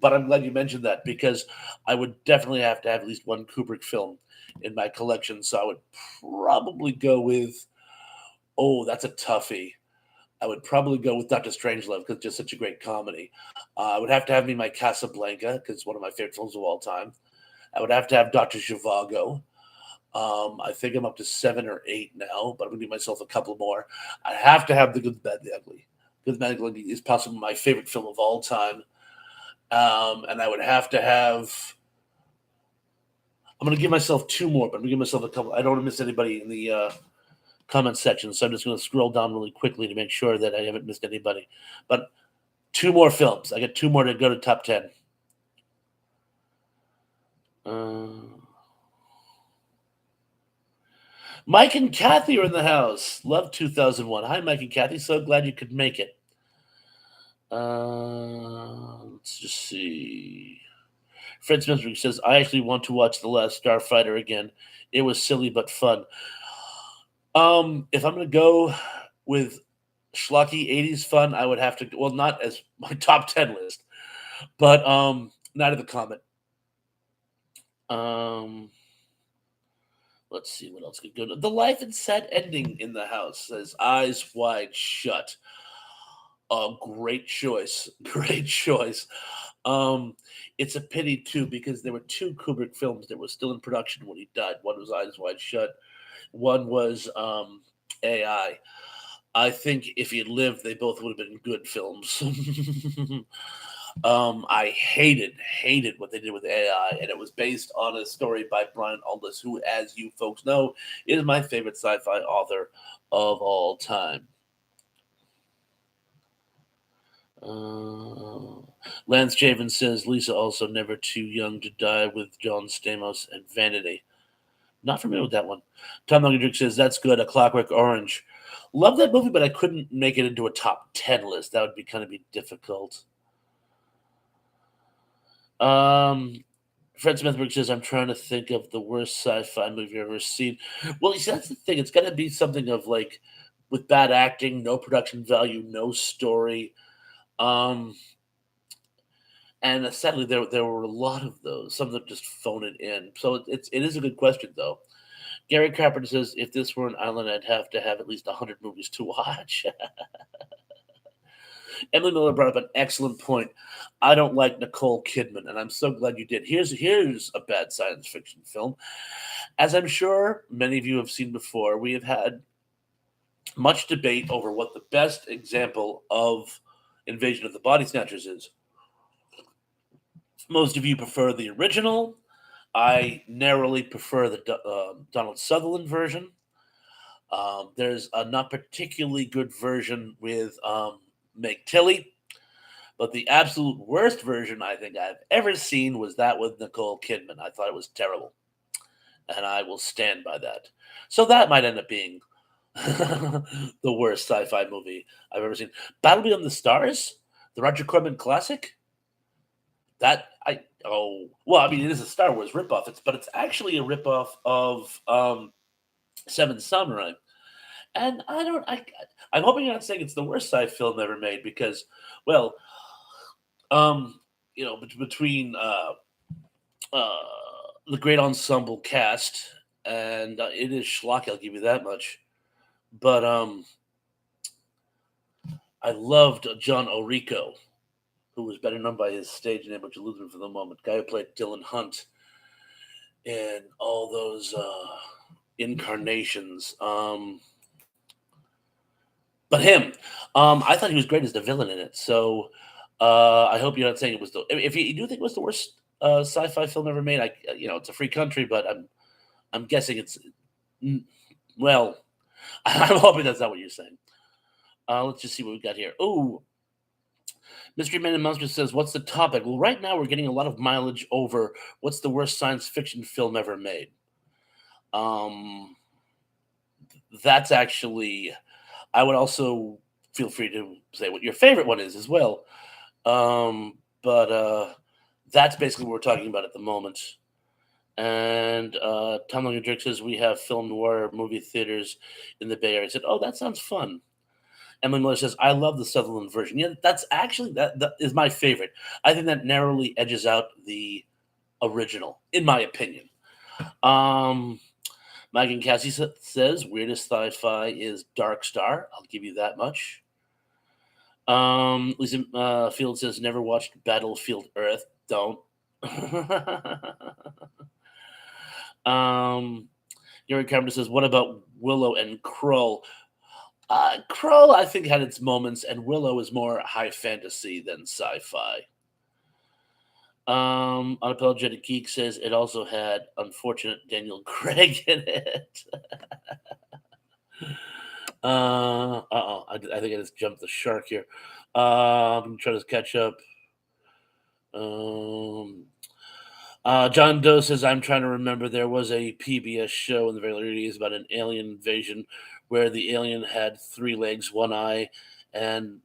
but I'm glad you mentioned that because I would definitely have to have at least one Kubrick film in my collection. So I would probably go with. Oh, that's a toughie. I would probably go with Doctor Strangelove because it's just such a great comedy. I would have to have me my Casablanca because it's one of my favorite films of all time. I would have to have Doctor Zhivago. I think I'm up to 7 or 8 now, but I'm gonna give myself a couple more. I have to have The Good, the Bad, the Ugly. Good, the Bad, the Ugly is possibly my favorite film of all time. And I would have to have. I'm gonna give myself 2 more, but I'm gonna give myself a couple. I don't want to miss anybody in the comment section, so I'm just gonna scroll down really quickly to make sure that I haven't missed anybody. But 2 more films. I got 2 more to go to top 10. Mike and Kathy are in the house. Love 2001. Hi, Mike and Kathy. So glad you could make it. Let's just see. Fred Smith says, I actually want to watch The Last Starfighter again. It was silly but fun. If I'm going to go with schlocky 80s fun, I would have to, well, not as my top 10 list, but Night of the Comet. Let's see what else could go. The Life and Sad Ending in the House says Eyes Wide Shut. Oh, great choice. Great choice. It's a pity too because there were 2 Kubrick films that were still in production when he died. One was Eyes Wide Shut. One was AI. I think if he had lived, they both would have been good films. I hated what they did with AI, and it was based on a story by Brian Aldiss, who, as you folks know, is my favorite sci-fi author of all time. Lance Javen says Lisa also never too young to die with John Stamos and Vanity. Not familiar with that one. Tom Nuggendrick says that's good. A Clockwork Orange. Love that movie, but I couldn't make it into a top 10 list. That would be kind of be difficult. Fred Smithberg says, I'm trying to think of the worst sci-fi movie I've ever seen. Well, you see, that's the thing. It's got to be something of like with bad acting, no production value, no story. And sadly, there were a lot of those. Some of them just phone it in. So it is a good question, though. Gary Carpenter says, if this were an island, I'd have to have at least 100 movies to watch. Emily Miller brought up an excellent point. I don't like Nicole Kidman, and I'm so glad you did. Here's a bad science fiction film. As I'm sure many of you have seen before, we have had much debate over what the best example of Invasion of the Body Snatchers is. Most of you prefer the original. I narrowly prefer the Donald Sutherland version. There's a not particularly good version with Meg Tilly, but the absolute worst version I think I've ever seen was that with Nicole Kidman. I thought it was terrible, and I will stand by that. So that might end up being the worst sci-fi movie I've ever seen. Battle Beyond the Stars, the Roger Corman classic. That I oh well, I mean it is a Star Wars ripoff. But it's actually a ripoff of Seven Samurai. And I'm hoping you're not saying it's the worst sci film ever made because, well, between the great ensemble cast and it is schlock, I'll give you that much. But I loved John Orico, who was better known by his stage name, which eludes me for the moment. Guy who played Dylan Hunt in all those incarnations. But him, I thought he was great as the villain in it. So I hope you're not saying it was the. If you do think it was the worst sci-fi film ever made, it's a free country, but I'm guessing it's. Well, I'm hoping that's not what you're saying. Let's just see what we got here. Oh, Mystery Man and Monster says, "What's the topic?" Well, right now we're getting a lot of mileage over what's the worst science fiction film ever made. That's actually. I would also feel free to say what your favorite one is as well. But that's basically what we're talking about at the moment. And Tom Logan Drake says we have film noir movie theaters in the Bay Area. I said, "Oh, that sounds fun." Emily Miller says, I love the Sutherland version. Yeah, that's actually, that is my favorite. I think that narrowly edges out the original, in my opinion. Mike and Cassie says, weirdest sci-fi is Dark Star. I'll give you that much. Lisa Field says, never watched Battlefield Earth. Don't. Gary Carpenter says, what about Willow and Krull? Krull, I think, had its moments, and Willow is more high fantasy than sci-fi. Unapologetic Geek says it also had unfortunate Daniel Craig in it. I think I just jumped the shark here. I'm trying to catch up. John Doe says, I'm trying to remember, there was a PBS show in the very early 80s about an alien invasion where the alien had 3 legs, 1 eye, and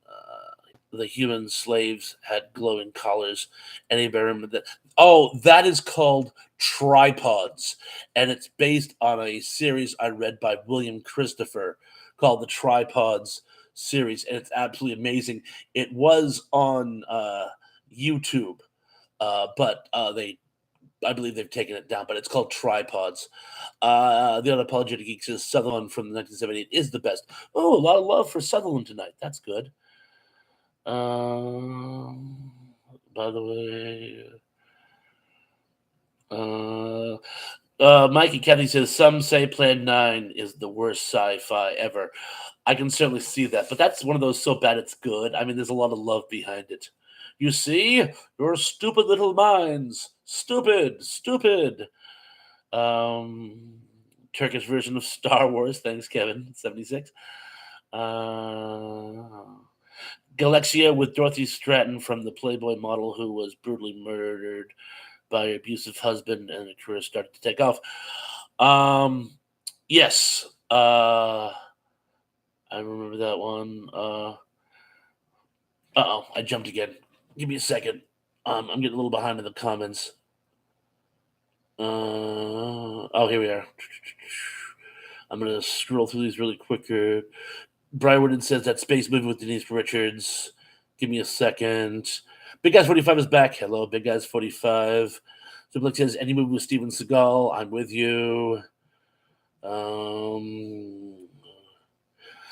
the human slaves had glowing collars. Anybody remember that? Oh, that is called Tripods, and it's based on a series I read by William Christopher called the Tripods series, and it's absolutely amazing. It was on YouTube, but I believe they've taken it down, but it's called Tripods. The Unapologetic Geek says Sutherland from 1978 is the best. Oh, a lot of love for Sutherland tonight. That's good. By the way, Mikey Kathy says some say Plan 9 is the worst sci-fi ever. I can certainly see that, but that's one of those so bad it's good. I mean, there's a lot of love behind it. You see, your stupid little minds, stupid. Turkish version of Star Wars. Thanks, Kevin. 76. Galaxia with Dorothy Stratton from the Playboy model who was brutally murdered by her abusive husband, and the career started to take off. Yes. I remember that one. I jumped again. Give me a second. I'm getting a little behind in the comments. Here we are. I'm going to scroll through these really quicker. Brian Woodard says that space movie with Denise Richards. Give me a second. Big Guys 45 is back. Hello, Big Guys 45. Simplex says, any movie with Steven Seagal, I'm with you.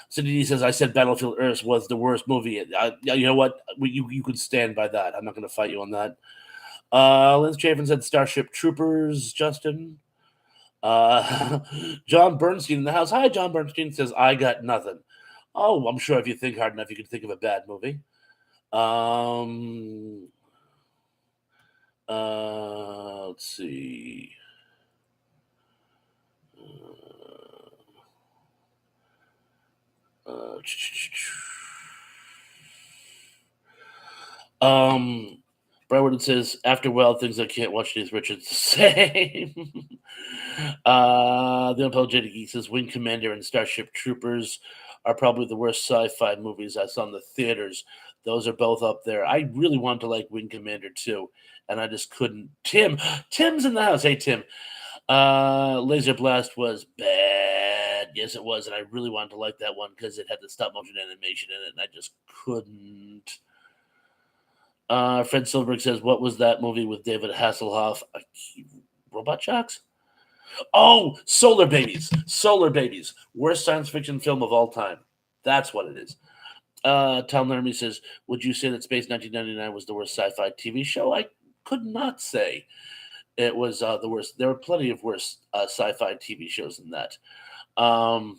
Cindy D says, I said Battlefield Earth was the worst movie. You know what? You could stand by that. I'm not going to fight you on that. Lance Chafin said Starship Troopers, Justin. John Bernstein in the house. Hi, John Bernstein says, I got nothing. Oh, I'm sure if you think hard enough, you can think of a bad movie. Let's see. Broward says, after Wild Things, I can't watch these Richards the same. The Unapologetic Geek says, Wing Commander and Starship Troopers are probably the worst sci-fi movies I saw in the theaters. Those are both up there. I really wanted to like Wing Commander too, and I just couldn't. Tim's in the house. Hey, Tim. Laser Blast was bad. Yes, it was, and I really wanted to like that one because it had the stop motion animation in it, and I just couldn't. Fred Silberg says, what was that movie with David Hasselhoff? Robot Jocks? Oh, Solar Babies. Solar Babies. Worst science fiction film of all time. That's what it is. Tom Laramie says, would you say that Space 1999 was the worst sci-fi TV show? I could not say it was the worst. There were plenty of worse sci-fi TV shows than that. The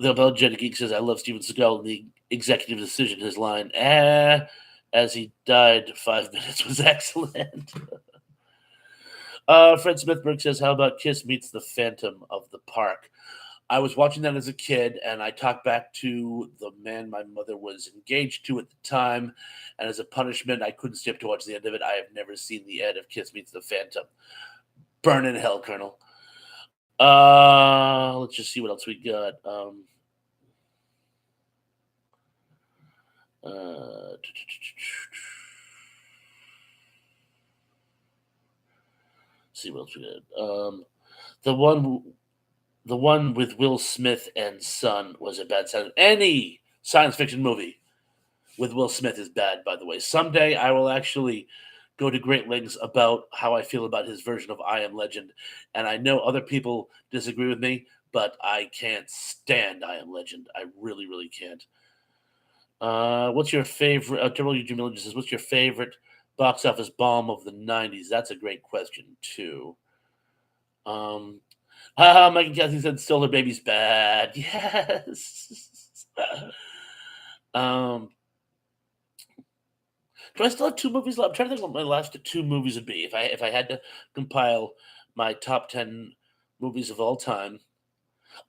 Apologetic Geek says, I love Steven Seagal and the executive decision. His line, as he died 5 minutes was excellent. Fred Smithberg says, how about Kiss Meets the Phantom of the Park? I was watching that as a kid, and I talked back to the man my mother was engaged to at the time, and as a punishment, I couldn't stay up to watch the end of it. I have never seen the end of Kiss Meets the Phantom. Burn in hell, Colonel. Let's just see what else we got. See what else we got. The one The one with Will Smith and Son was a bad science. Any science fiction movie with Will Smith is bad, by the way. Someday I will actually go to great lengths about how I feel about his version of I Am Legend. And I know other people disagree with me, but I can't stand I Am Legend. I really, really can't. What's your favorite? WG says, what's your favorite box office bomb of the 90s? That's a great question, too. Um, Mike and Kathy said, Still Her Baby's bad. Yes. um, Do I still have two movies left? I'm trying to think what my last two movies would be if I had to compile my top 10 movies of all time.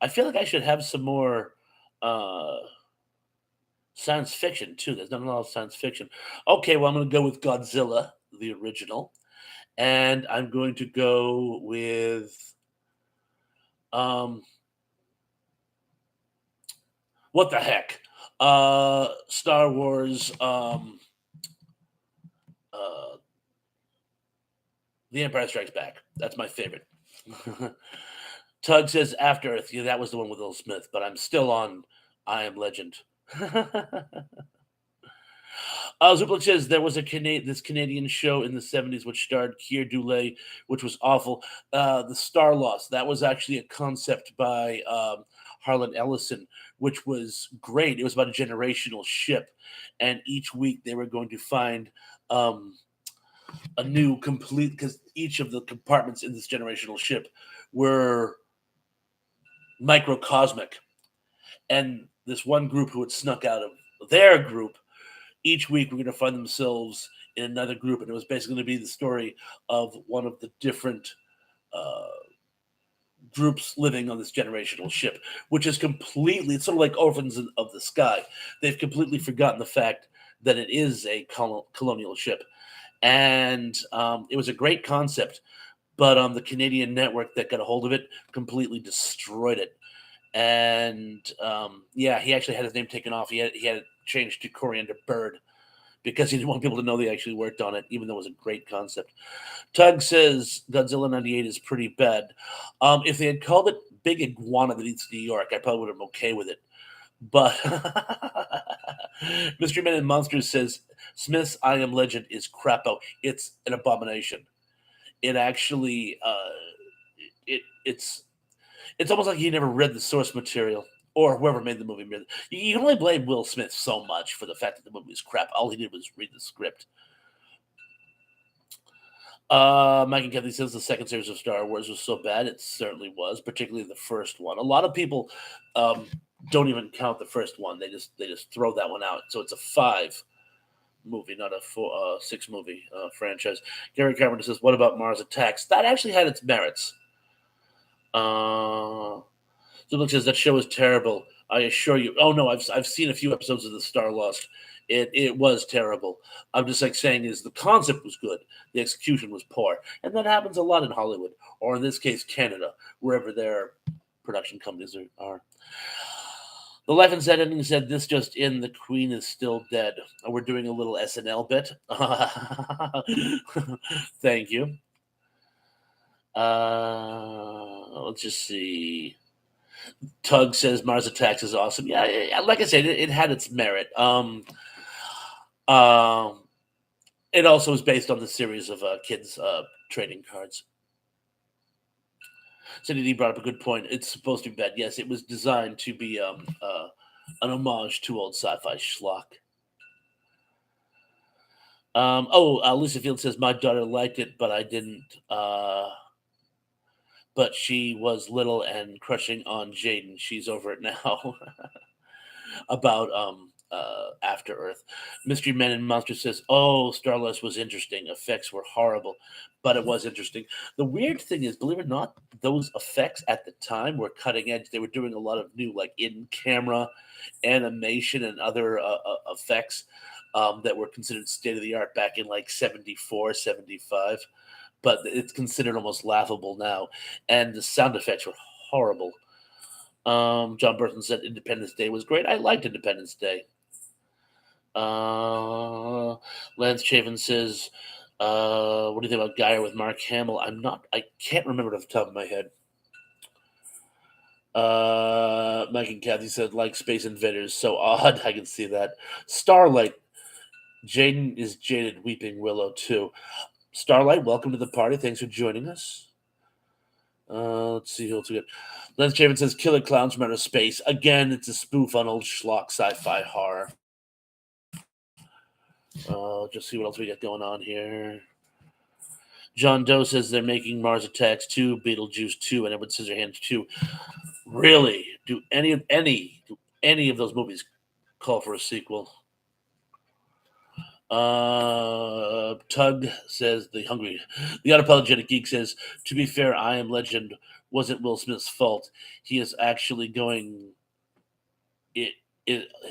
I feel like I should have some more uh, science fiction too. There's not a lot of science fiction. Okay, well I'm going to go with Godzilla, the original, and I'm going to go with um, what the heck, Star Wars, uh, The Empire Strikes Back. That's my favorite. Tug says After Earth. Yeah, that was the one with Will Smith, but I'm still on I Am Legend. Zuplik says there was this Canadian show in the 70s which starred Keir Dullea, which was awful. The Star Lost. That was actually a concept by Harlan Ellison, which was great. It was about a generational ship, and each week they were going to find a new complete, because each of the compartments in this generational ship were microcosmic. And this one group who had snuck out of their group, each week were going to find themselves in another group. And it was basically going to be the story of one of the different uh, groups living on this generational ship, which is completely, it's sort of like Orphans of the Sky. They've completely forgotten the fact that it is a colonial ship. And it was a great concept, but the Canadian network that got a hold of it completely destroyed it. And yeah, he actually had his name taken off. He had it changed to Coriander Bird because he didn't want people to know they actually worked on it, even though it was a great concept. Tug says Godzilla '98 is pretty bad. If they had called it Big Iguana That Eats New York, I probably would have been okay with it. But Mystery Men and Monsters says Smith's I Am Legend is crapo. It's an abomination. It actually it's almost like he never read the source material or whoever made the movie. You can only blame Will Smith so much for the fact that the movie is crap. All he did was read the script. Mike and Kathy says the second series of Star Wars was so bad. It certainly was, particularly the first one. A lot of people don't even count the first one. They just throw that one out. So it's a 5 movie, not a 6 movie franchise. Gary Carpenter says, "What about Mars Attacks?" That actually had its merits. Zubik says that show is terrible. I assure you. Oh no, I've seen a few episodes of the Star Lost. It was terrible. I'm just like saying is the concept was good, the execution was poor, and that happens a lot in Hollywood, or in this case, Canada, wherever their production companies are. The Life and Set ending said this just in: the Queen is still dead. We're doing a little SNL bit. Thank you. Let's just see. Tug says Mars Attacks is awesome. Yeah, like I said, it had its merit. Um, it also was based on the series of kids trading cards. Cindy D brought up a good point. It's supposed to be bad. Yes, it was designed to be an homage to old sci-fi schlock. Lisa Field says my daughter liked it, but I didn't. But she was little and crushing on Jaden. She's over it now. About After Earth. Mystery Men and Monsters says, "Oh, Starless was interesting. Effects were horrible, but it was interesting." The weird thing is, believe it or not, those effects at the time were cutting edge. They were doing a lot of new, like in-camera animation and other effects that were considered state of the art back in like 74, 75. But it's considered almost laughable now, and the sound effects were horrible. John Burton said Independence Day was great. I liked Independence Day. Lance Chavin says, "What do you think about Geyer with Mark Hamill?" I can't remember it off the top of my head. Mike and Kathy said, like Space Invaders, so odd. I can see that. Starlight, Jaden is jaded, weeping Willow too. Starlight, welcome to the party. Thanks for joining us. Let's see who else we got. Lance Chavin says, Killer Clowns from Outer Space. Again, it's a spoof on old schlock sci-fi horror. Just see what else we got going on here. John Doe says they're making Mars Attacks 2, Beetlejuice 2, and Edward Scissorhands 2. Really? Do any of those movies call for a sequel? Tug says the unapologetic geek says, to be fair, I Am Legend wasn't Will Smith's fault. He is actually going it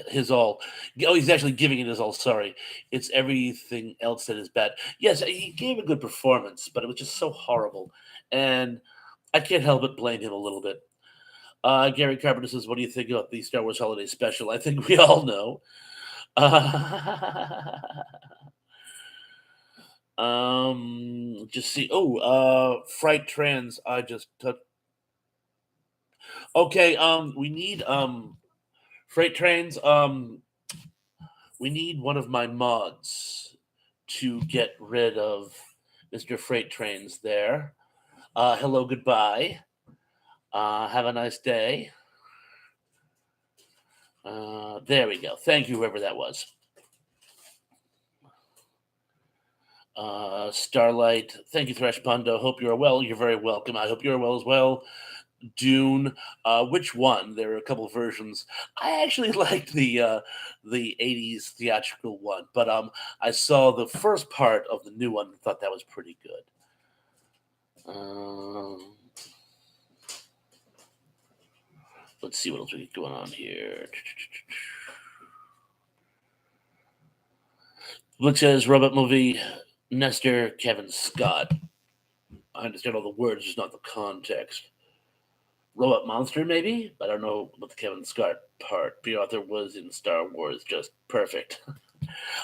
his all. Oh, he's actually giving it his all. Sorry, it's everything else that is bad. Yes, he gave a good performance, but it was just so horrible, and I can't help but blame him a little bit. Gary Carpenter says, "What do you think of the Star Wars Holiday Special?" I think we all know. Just see. Oh, Fright Trans. I just took. Okay. We need Freight Trains. We need one of my mods to get rid of Mr. Freight Trains there. Hello, goodbye. Have a nice day. There we go. Thank you, whoever that was. Starlight. Thank you, Thresh Pondo. Hope you're well. You're very welcome. I hope you're well as well. Dune. Which one? There are a couple of versions. I actually liked the '80s theatrical one, but I saw the first part of the new one and thought that was pretty good. Let's see what else we got going on here. Luke says robot movie. Nestor Kevin Scott. I understand all the words, just not the context. Robot Monster, maybe? I don't know about the Kevin Scott part. The author was in Star Wars, just perfect.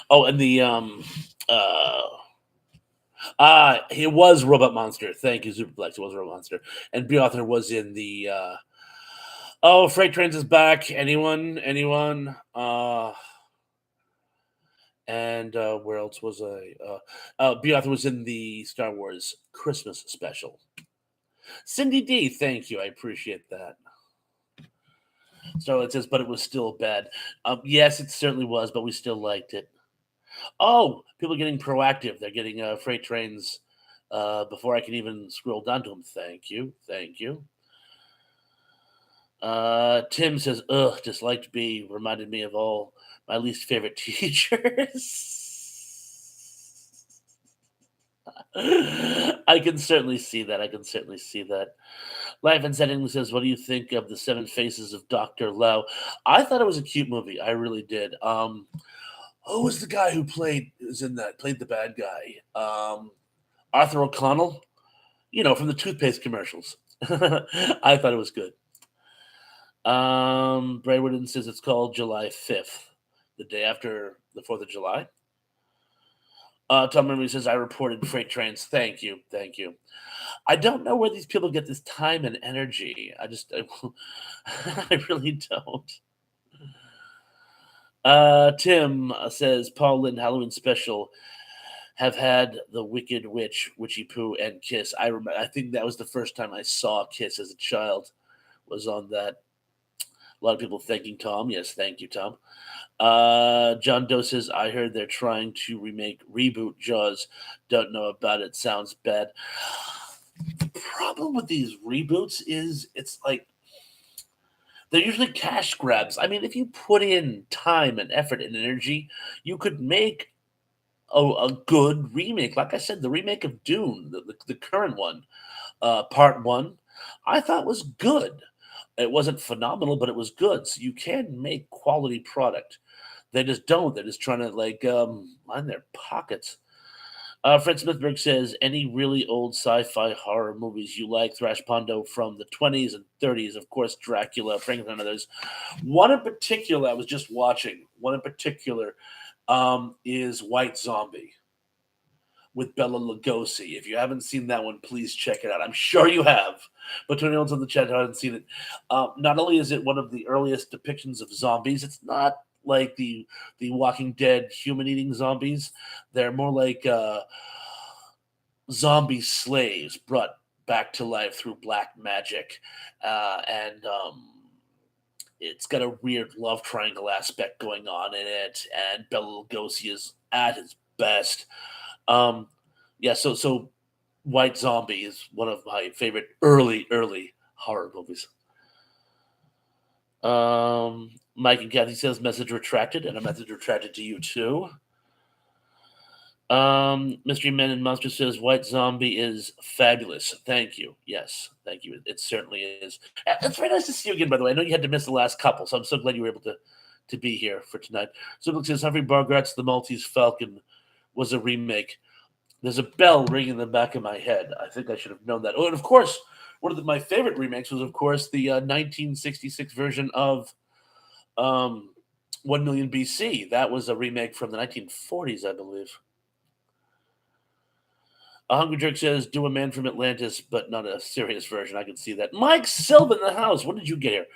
Oh, and the it was Robot Monster. Thank you, Superplex. It was Robot Monster, and B author was in the. Oh, Freight Trains is back. Anyone? And where else was I? B author was in the Star Wars Christmas special. Cindy D, thank you. I appreciate that. Starlight says, but it was still bad. Yes, it certainly was, but we still liked it. Oh, people are getting proactive. They're getting Freight Trains before I can even scroll down to them. Thank you. Tim says, ugh, disliked B. Reminded me of all my least favorite teachers. I can certainly see that. Life and Setting says, what do you think of the Seven Faces of Dr. Lau? I thought it was a cute movie. I really did. Who was the guy who played the bad guy? Arthur O'Connell, from the toothpaste commercials. I thought it was good. Bray Woodin says it's called July 5th, the day after the 4th of July. Tom Memory says, I reported Freight Trains. Thank you. I don't know where these people get this time and energy. I really don't. Tim says, Paul Lynn Halloween special have had the Wicked Witch, Witchy Poo, and Kiss. I think that was the first time I saw Kiss as a child, was on that. A lot of people thanking Tom. Yes, thank you, Tom. John Doe says, I heard they're trying to reboot Jaws. Don't know about it. Sounds bad. The problem with these reboots is it's like they're usually cash grabs. I mean, if you put in time and effort and energy, you could make a good remake. Like I said, the remake of Dune, the current one, part one, I thought was good. It wasn't phenomenal, but it was good. So you can make quality product. They just don't. They're just trying to line their pockets. Fred Smithberg says, any really old sci-fi horror movies you like? Thrash Pondo from the 20s and 30s, of course, Dracula, Frankenstein, and others. One in particular I was just watching. Is White Zombie. with Bela Lugosi. If you haven't seen that one, please check it out. I'm sure you have, but to anyone on the chat who hasn't seen it, not only is it one of the earliest depictions of zombies, it's not like the Walking Dead human eating zombies. They're more like zombie slaves brought back to life through black magic, and it's got a weird love triangle aspect going on in it, and Bela Lugosi is at his best. Um, yeah, so White Zombie is one of my favorite early horror movies. Mike and Kathy says message retracted, and a message retracted to you too. Mystery Men and Monster says White Zombie is fabulous. Thank you. Yes, thank you. It certainly is. It's very nice to see you again, by the way. I know you had to miss the last couple, so I'm so glad you were able to be here for tonight. Zubik says Humphrey Bogart's The Maltese Falcon was a remake. There's a bell ringing in the back of my head. I think I should have known that. Oh, and of course, one of my favorite remakes was, of course, the 1966 version of 1 Million BC. That was a remake from the 1940s, I believe. A Hungry Jerk says, do a Man from Atlantis, but not a serious version. I can see that. Mike Silva in the house. When did you get here?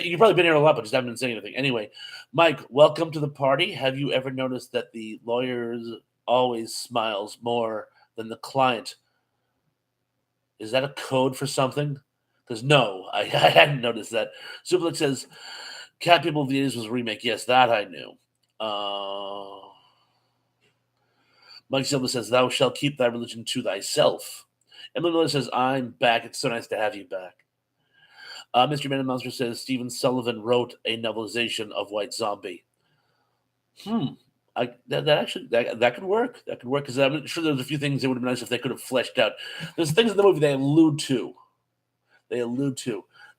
You've probably been here a lot, but just haven't been saying anything. Anyway, Mike, welcome to the party. Have you ever noticed that the lawyers always smiles more than the client? Is that a code for something? Because no, I hadn't noticed that. Suplex says, Cat People Views was a remake. Yes, that I knew. Mike Silva says, thou shalt keep thy religion to thyself. Emily Miller says, I'm back. It's so nice to have you back. Mr. Man and Monster says, Stephen Sullivan wrote a novelization of White Zombie. That could work. That could work because I'm sure there's a few things that would have been nice if they could have fleshed out. There's things in the movie they allude to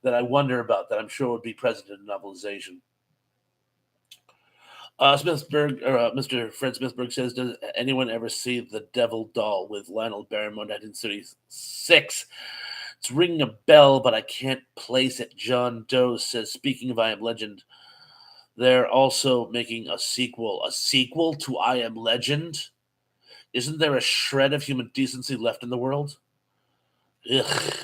that I wonder about that I'm sure would be present in a novelization. Mr. Fred Smithberg says, does anyone ever see The Devil Doll with Lionel Barrymore 1936? It's ringing a bell, but I can't place it. John Doe says, speaking of I Am Legend, they're also making a sequel. A sequel to I Am Legend? Isn't there a shred of human decency left in the world? Ugh.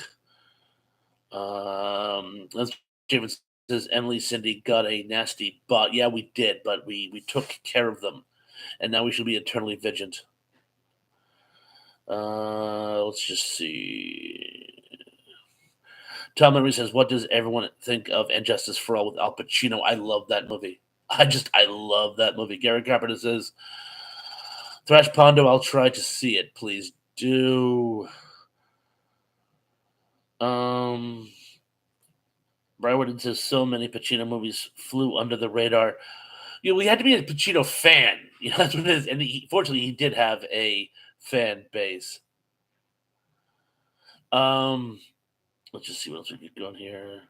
James says Emily Cindy got a nasty butt. Yeah, we did, but we took care of them, and now we should be eternally vigilant. Let's just see. Tom Henry says, what does everyone think of And Justice for All with Al Pacino? I love that movie. I love that movie. Gary Carpenter says, Thrash Pondo, I'll try to see it. Please do. Brian Woodard says so many Pacino movies flew under the radar. We had to be a Pacino fan. That's what it is. And fortunately, he did have a fan base. Let's just see what else we get going here.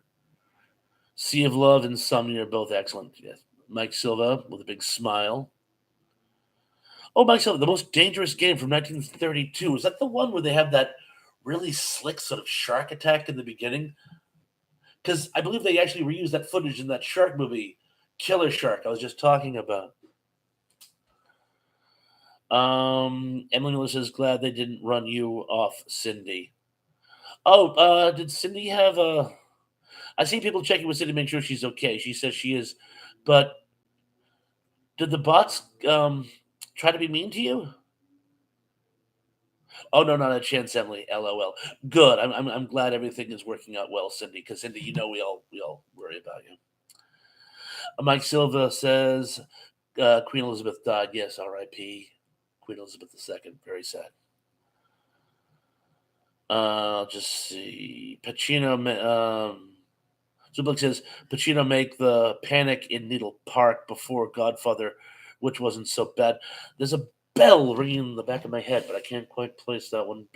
Sea of Love and Insomnia are both excellent. Yes. Mike Silva with a big smile. Oh, Mike Silva, The Most Dangerous Game from 1932. Is that the one where they have that really slick sort of shark attack in the beginning? Because I believe they actually reused that footage in that shark movie, Killer Shark, I was just talking about. Emily Miller says, glad they didn't run you off, Cindy. Oh, did Cindy have a... I see people checking with Cindy to make sure she's okay. She says she is. But did the bots try to be mean to you? Oh, no, not a chance, Emily. LOL. Good. I'm glad everything is working out well, Cindy, because, Cindy, we all worry about you. Mike Silva says, Queen Elizabeth died. Yes, R.I.P. Queen Elizabeth II. Very sad. Just see. Pacino... Zublik says, Pacino make the Panic in Needle Park before Godfather, which wasn't so bad. There's a bell ringing in the back of my head, but I can't quite place that one.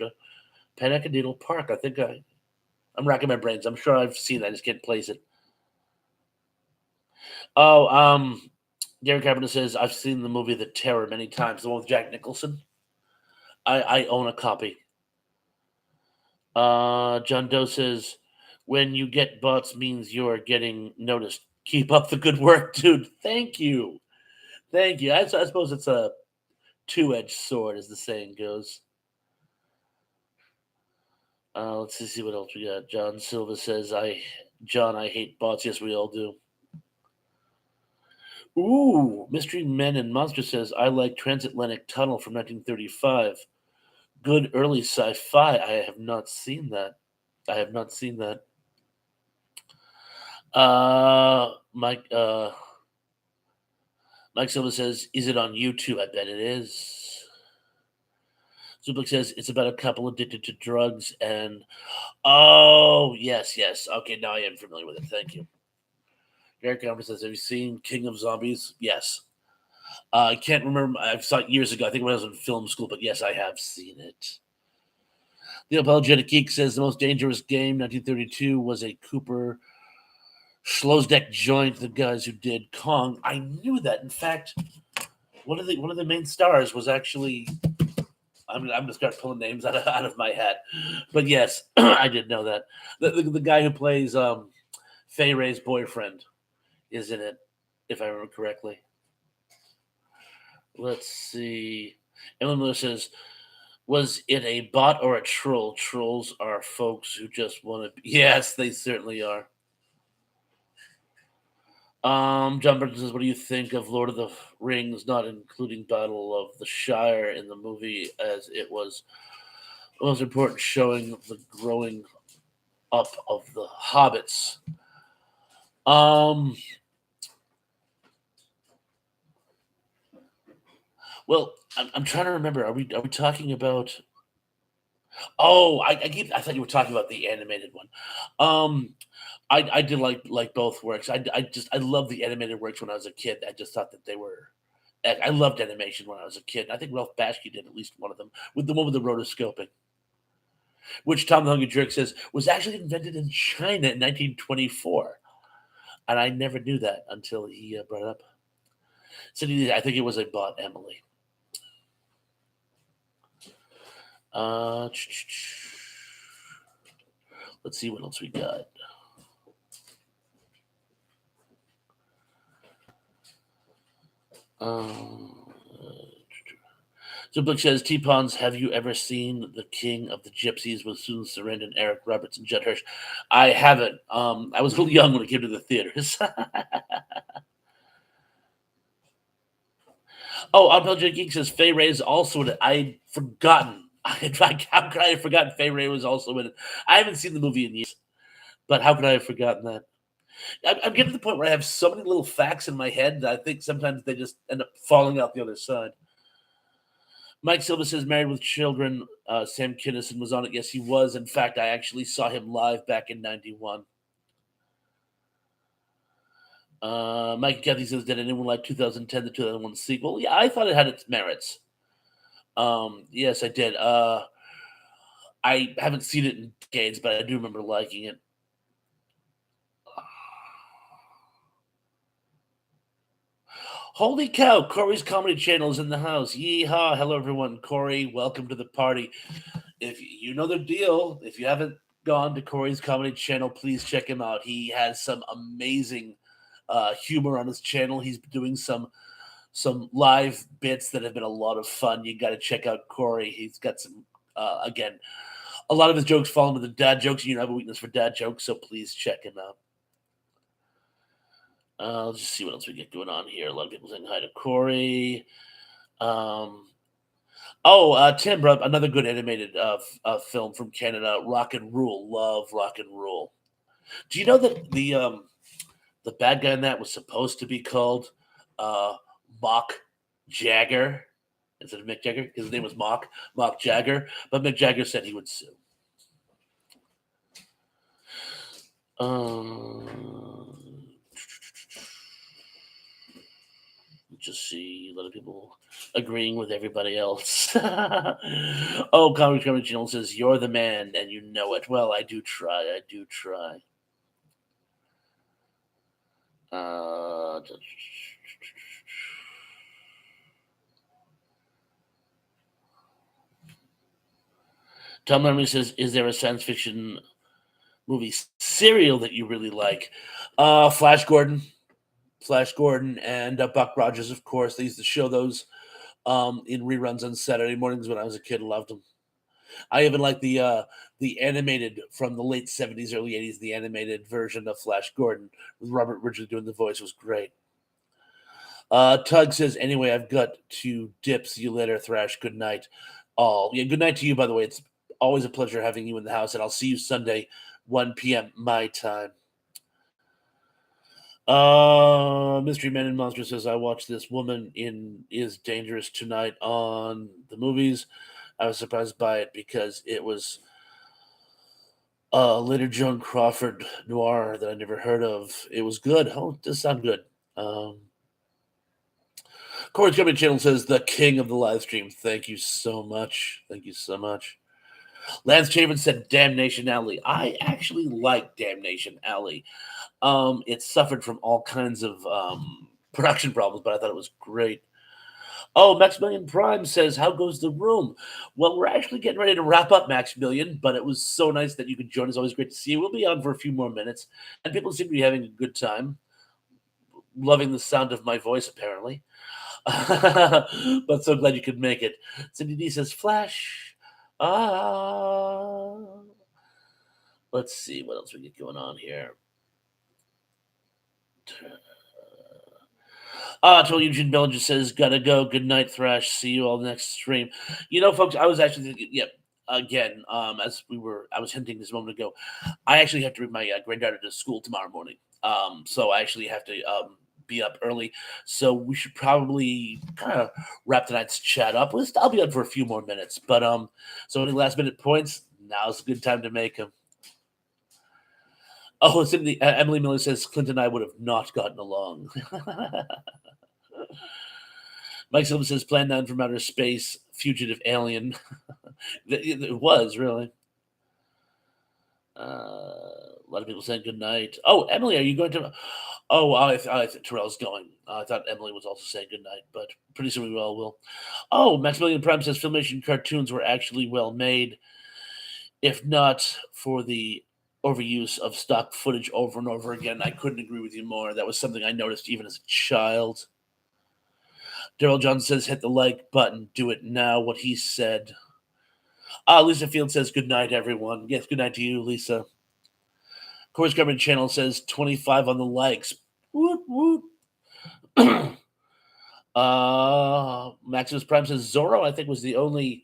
Panic in Needle Park. I think I'm racking my brains. I'm sure I've seen it. I just can't place it. Oh, Gary Carpenter says, I've seen the movie The Terror many times. The one with Jack Nicholson. I own a copy. John Doe says, when you get bots means you're getting noticed. Keep up the good work, dude. Thank you. I suppose it's a two-edged sword, as the saying goes. Let's see what else we got. John Silva says, John, I hate bots. Yes, we all do. Ooh, Mystery Men and Monster says, I like Transatlantic Tunnel from 1935. Good early sci-fi. I have not seen that. I have not seen that. Mike Mike Silva says, is it on YouTube? I bet it is. Zubik says it's about a couple addicted to drugs and oh yes. Okay, now I am familiar with it. Thank you. Gary Conver says, have you seen King of Zombies? Yes. I can't remember. I saw it years ago. I think when I was in film school, but yes, I have seen it. The Apologetic Geek says the most dangerous game, 1932, was a Cooper Schlosdeck joint. The guys who did Kong. I knew that. In fact, one of the main stars was actually. I'm gonna start pulling names out of my hat, but yes, I did know that. The guy who plays Fay Ray's boyfriend is in it, if I remember correctly. Let's see. Ellen Miller says, was it a bot or a troll? Trolls are folks who just want to. Yes, they certainly are. John Burton says, what do you think of Lord of the Rings, not including Battle of the Shire in the movie, as it was the most important showing of the growing up of the hobbits? Well, I'm trying to remember. Are we talking about? Oh, I thought you were talking about the animated one. Um, I did like both works. I loved the animated works when I was a kid. I just thought that they were. I loved animation when I was a kid. I think Ralph Bakshi did at least one of them, with the one with the rotoscoping, which Tom the Hungry Jerk says was actually invented in China in 1924, and I never knew that until he brought it up. So I think it was a bot, Emily. Let's see what else we got. So Book says, T-Pons, have you ever seen The King of the Gypsies with Susan Sarandon, Eric Roberts, and Judd Hirsch? I haven't. I was a little young when it came to the theaters. Oh, Unapologetic Geek says Fay Ray is also in it. I'd forgotten. How could I have forgotten Fay Ray was also in it? I haven't seen the movie in years, but how could I have forgotten that? I'm getting to the point where I have so many little facts in my head that I think sometimes they just end up falling out the other side. Mike Silva says, married with children. Sam Kinison was on it. Yes, he was. In fact, I actually saw him live back in 91. Mike and Kathy says, did anyone like 2010 to 2001 sequel? Yeah, I thought it had its merits. Yes, I did. I haven't seen it in decades, but I do remember liking it. Holy cow, Corey's Comedy Channel is in the house. Yeehaw. Hello, everyone. Corey, welcome to the party. If you know the deal, if you haven't gone to Corey's Comedy Channel, please check him out. He has some amazing humor on his channel. He's doing some live bits that have been a lot of fun. You got to check out Corey. He's got some, again, a lot of his jokes fall into the dad jokes. You have a weakness for dad jokes, so please check him out. Let's just see what else we get going on here. A lot of people saying hi to Corey. Tim brought up another good animated film from Canada, Rock and Rule. Love Rock and Rule. Do you know that the bad guy in that was supposed to be called Mock Jagger instead of Mick Jagger because his name was Mock Jagger, but Mick Jagger said he would sue. Just see a lot of people agreeing with everybody else. Oh, Comedy Channel says, you're the man and you know it. Well, I do try. Tom Lerman says, is there a science fiction movie serial that you really like? Flash Gordon, and Buck Rogers, of course. They used to show those in reruns on Saturday mornings when I was a kid. Loved them. I even like the animated from the late 70s, early 80s, the animated version of Flash Gordon with Robert Ridgely doing the voice was great. Tug says, anyway, I've got to dip. See you later, Thrash. Good night. All. Yeah, good night to you, by the way. It's always a pleasure having you in the house, and I'll see you Sunday, 1 p.m. my time. Mystery Man and Monster says, I watched this woman in Is Dangerous Tonight on the movies. I was surprised by it because it was later Joan Crawford noir that I never heard of. It was good. Oh, it does sound good. Corey's Comedy Channel says, the king of the live stream. Thank you so much. Thank you so much. Lance Chavin said, Damnation Alley. I actually like Damnation Alley. It suffered from all kinds of production problems, but I thought it was great. Oh, Maximilian Prime says, how goes the room? Well, we're actually getting ready to wrap up, Maximilian, but it was so nice that you could join us. Always great to see you. We'll be on for a few more minutes, and people seem to be having a good time. Loving the sound of my voice, apparently. But so glad you could make it. Cindy D says, Flash. Let's see what else we get going on here. Until Eugene Bellinger says, gotta go. Good night, Thrash. See you all next stream. You know, folks, I was actually thinking, again, as I was hinting this moment ago, I actually have to bring my granddaughter to school tomorrow morning. So I actually have to be up early. So we should probably kind of wrap tonight's chat up. I'll be on for a few more minutes. But so any last minute points, now's a good time to make them. Oh, it's in the Emily Miller says Clint and I would have not gotten along. Mike Silva says Plan 9 from Outer Space, Fugitive Alien. It was really. A lot of people saying good night. Oh, Emily, are you going to? Oh, I think Terrell's going. I thought Emily was also saying good night, but pretty soon we all will. Oh, Maximilian Prime says Filmation cartoons were actually well made, if not for the overuse of stock footage over and over again. I couldn't agree with you more. That was something I noticed even as a child. Daryl Johnson says, hit the like button. Do it now. What he said. Lisa Field says, good night, everyone. Yes, good night to you, Lisa. Corey's Government Channel says 25 on the likes. Whoop, whoop. Maximus Prime says Zorro, I think, was the only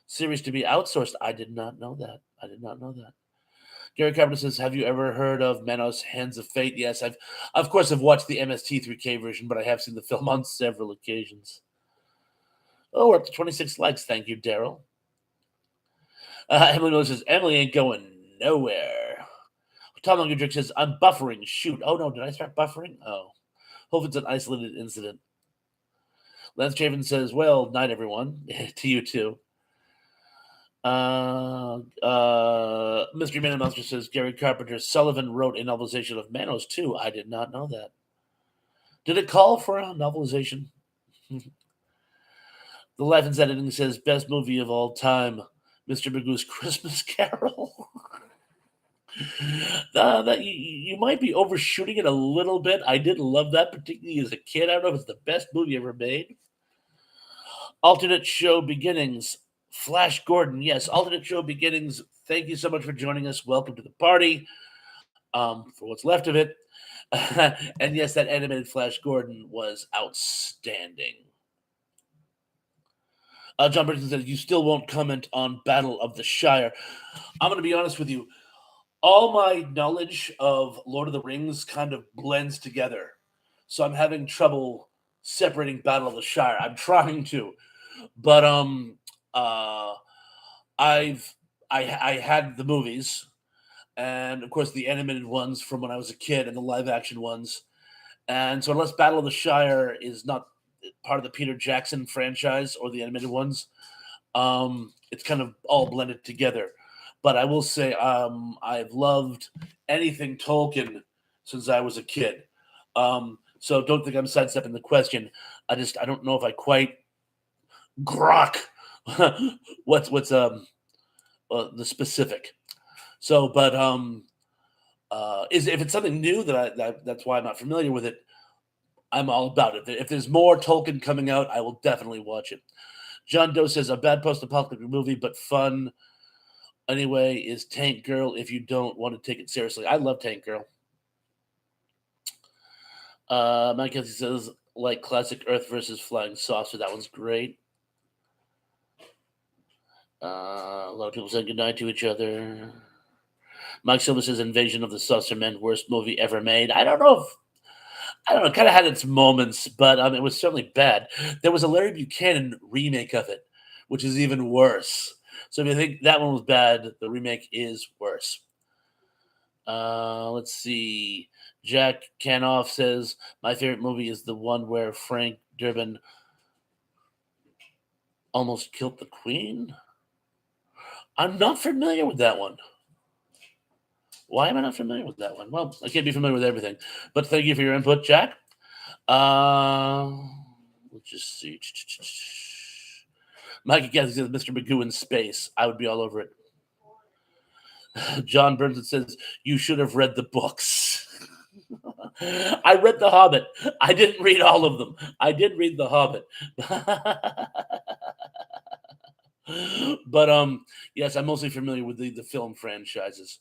series to be outsourced. I did not know that. Gary Carpenter says, have you ever heard of Manos Hands of Fate? Yes, I've watched the MST3K version, but I have seen the film on several occasions. Oh, we're up to 26 likes. Thank you, Daryl. Emily Miller says, Emily ain't going nowhere. Tom Lungendrick says, I'm buffering. Shoot. Oh, no. Did I start buffering? Oh. Hope it's an isolated incident. Lance Chavin says, well, night, everyone. To you, too. Mystery Man and Monster says, Gary Carpenter Sullivan wrote a novelization of Manos, too. I did not know that. Did it call for a novelization? The Life and Editing says, best movie of all time, Mr. Magoo's Christmas Carol. That you might be overshooting it a little bit. I did love that, particularly as a kid. I don't know if it's the best movie ever made. Alternate Show Beginnings. Flash Gordon. Yes, Alternate Show Beginnings. Thank you so much for joining us. Welcome to the party. For what's left of it. And yes, that animated Flash Gordon was outstanding. John Britton says, you still won't comment on Battle of the Shire. I'm going to be honest with you. All my knowledge of Lord of the Rings kind of blends together. So I'm having trouble separating Battle of the Shire. I'm trying to. But I had the movies, and of course the animated ones from when I was a kid and the live action ones. And so unless Battle of the Shire is not part of the Peter Jackson franchise or the animated ones, it's kind of all blended together. But I will say I've loved anything Tolkien since I was a kid. So don't think I'm sidestepping the question. I don't know if I quite grok what's the specific. So, but if it's something new that's why I'm not familiar with it. I'm all about it. If there's more Tolkien coming out, I will definitely watch it. John Doe says a bad post-apocalyptic movie, but fun anyway is Tank Girl. If you don't want to take it seriously, I love Tank Girl. Mike Kelsey says like classic Earth versus Flying Saucer. That one's great. A lot of people saying goodnight to each other. Mike Silva says Invasion of the Saucer Men, worst movie ever made. I don't know. It kind of had its moments, but it was certainly bad. There was a Larry Buchanan remake of it, which is even worse. So if you think that one was bad, the remake is worse. Let's see. Jack Canoff says, my favorite movie is the one where Frank Durbin almost killed the Queen. I'm not familiar with that one. Why am I not familiar with that one? Well, I can't be familiar with everything. But thank you for your input, Jack. Let's just see. Mikey Kathy says Mr. Magoo in space. I would be all over it. John Burns says, you should have read the books. I read The Hobbit. I didn't read all of them. I did read The Hobbit. But yes, I'm mostly familiar with the film franchises.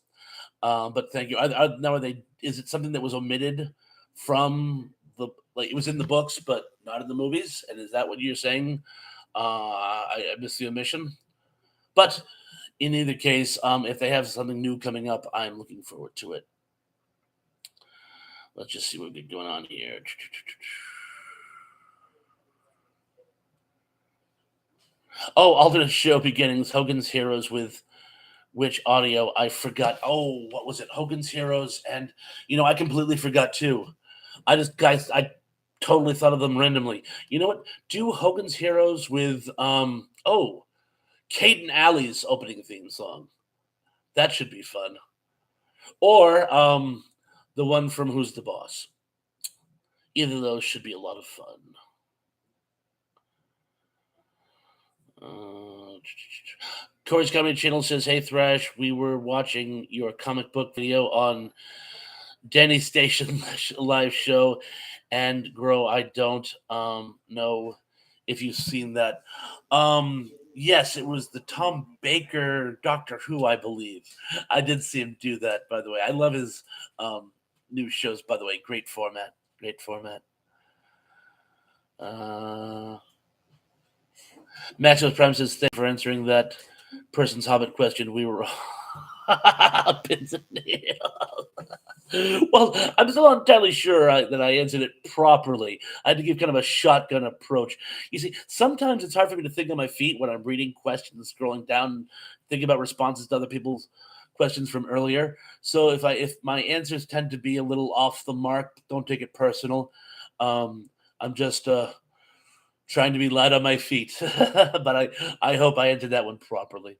But thank you. Now, is it something that was omitted from it was in the books, but not in the movies? And is that what you're saying? I missed the omission. But in either case, if they have something new coming up, I'm looking forward to it. Let's just see what we got going on here. Oh, alternate show beginnings, Hogan's Heroes with which audio I forgot. Oh, what was it? Hogan's Heroes. And, I completely forgot too. I totally thought of them randomly. You know what? Do Hogan's Heroes with, Kate and Allie's opening theme song. That should be fun. Or the one from Who's the Boss. Either of those should be a lot of fun. Corey's Comedy Channel says, hey, Thrash, we were watching your comic book video on Danny Station live show, and Grow, I don't know if you've seen that. Yes, it was the Tom Baker Doctor Who, I believe. I did see him do that, by the way. I love his new shows, by the way. Great format. Maximus Prime says, thank you for answering that person's Hobbit question. We were pins and nails. Well, I'm still not entirely sure that I answered it properly. I had to give kind of a shotgun approach. You see, sometimes it's hard for me to think on my feet when I'm reading questions, scrolling down, thinking about responses to other people's questions from earlier. So if my answers tend to be a little off the mark, don't take it personal. I'm just trying to be light on my feet, but I hope I answered that one properly.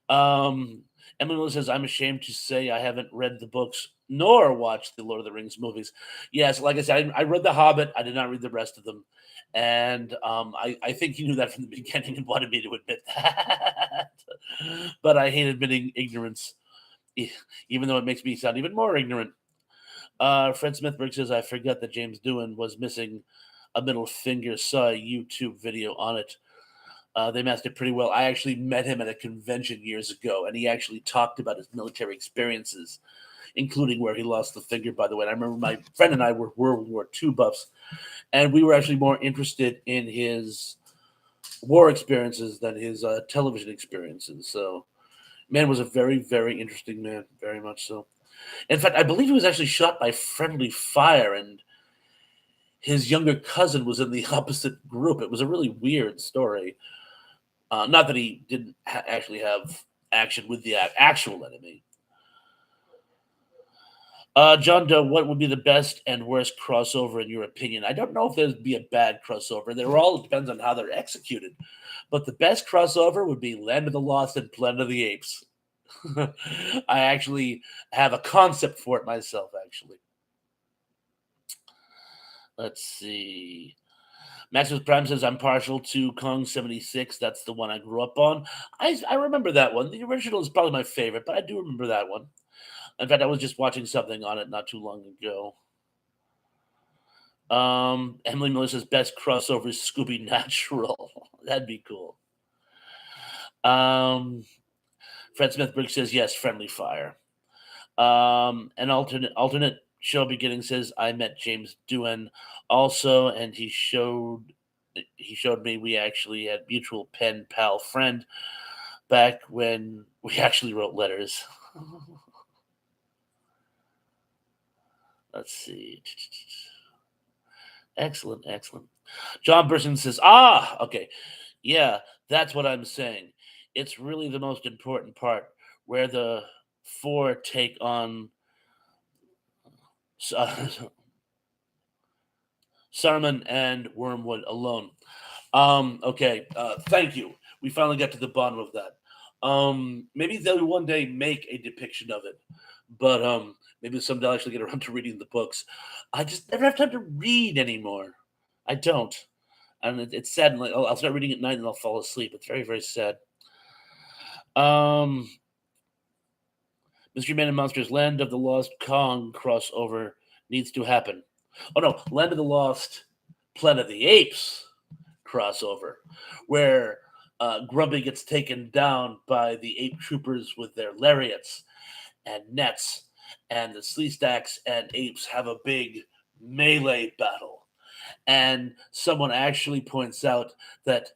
Emily says, I'm ashamed to say I haven't read the books nor watched the Lord of the Rings movies. Yes, like I said, I read The Hobbit. I did not read the rest of them. And I think he knew that from the beginning and wanted me to admit that. But I hate admitting ignorance, even though it makes me sound even more ignorant. Fred Smithberg says, I forgot that James Doohan was missing a middle finger. Saw a YouTube video on it. They masked it pretty well. I actually met him at a convention years ago, and he actually talked about his military experiences, including where he lost the finger, by the way. And I remember my friend and I were World War II buffs, and we were actually more interested in his war experiences than his television experiences. So, man was a very, very interesting man, very much so. In fact, I believe he was actually shot by friendly fire, and his younger cousin was in the opposite group. It was a really weird story. Not that he didn't actually have action with the actual enemy. John Doe, what would be the best and worst crossover in your opinion? I don't know if there'd be a bad crossover. They're all depends on how they're executed. But the best crossover would be Land of the Lost and Planet of the Apes. I actually have a concept for it myself, actually. Let's see. Maximus Prime says, I'm partial to Kong 76. That's the one I grew up on. I remember that one. The original is probably my favorite, but I do remember that one. In fact, I was just watching something on it not too long ago. Emily Miller says best crossover is Scooby Natural. That'd be cool. Fred Smith Briggs says yes, friendly fire. An alternate show beginning says I met James Doohan also, and he showed me we actually had mutual pen pal friend back when we actually wrote letters. Let's see. Excellent. John Burson says, okay. Yeah, that's what I'm saying. It's really the most important part where the four take on Saruman and Wormwood alone. Okay, thank you. We finally got to the bottom of that. Maybe they'll one day make a depiction of it, but maybe someday I'll actually get around to reading the books. I just never have time to read anymore. I don't, and it's sad. And like, I'll start reading at night and I'll fall asleep. It's very, very sad. Mystery Man and Monsters: Land of the Lost Kong crossover needs to happen. Oh no, Land of the Lost Planet of the Apes crossover, where Grumpy gets taken down by the ape troopers with their lariats and nets, and the Sleestaks and apes have a big melee battle. And someone actually points out that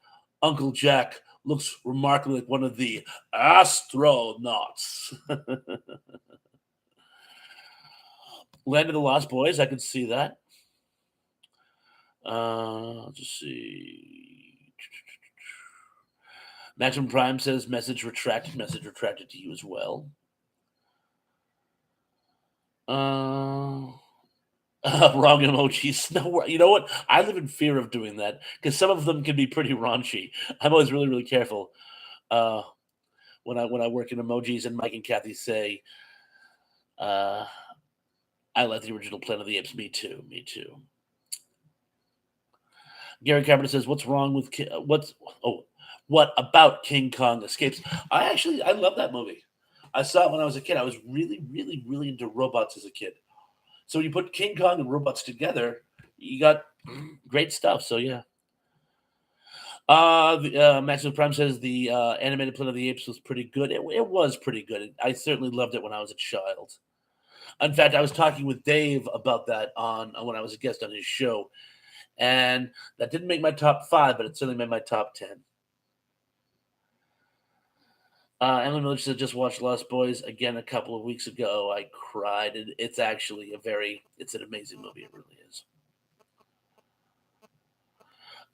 Uncle Jack looks remarkably like one of the astronauts. Land of the Lost Boys, I can see that. Let's see. Maximum Prime says message retracted to you as well. Wrong emojis. No, you know what? I live in fear of doing that because some of them can be pretty raunchy. I'm always really, really careful when I work in emojis. And Mike and Kathy say, "I like the original Planet of the Apes." Me too. Gary Carpenter says, "What's wrong with what about King Kong Escapes?" I love that movie. I saw it when I was a kid. I was really, really, really into robots as a kid. So when you put King Kong and robots together, you got great stuff. So yeah. Maximum Prime says the animated Planet of the Apes was pretty good. It was pretty good. I certainly loved it when I was a child. In fact, I was talking with Dave about that on when I was a guest on his show, and that didn't make my top 5, but it certainly made my top 10. Emily Miller said, just watched Lost Boys again a couple of weeks ago. I cried. It's actually it's an amazing movie. It really is.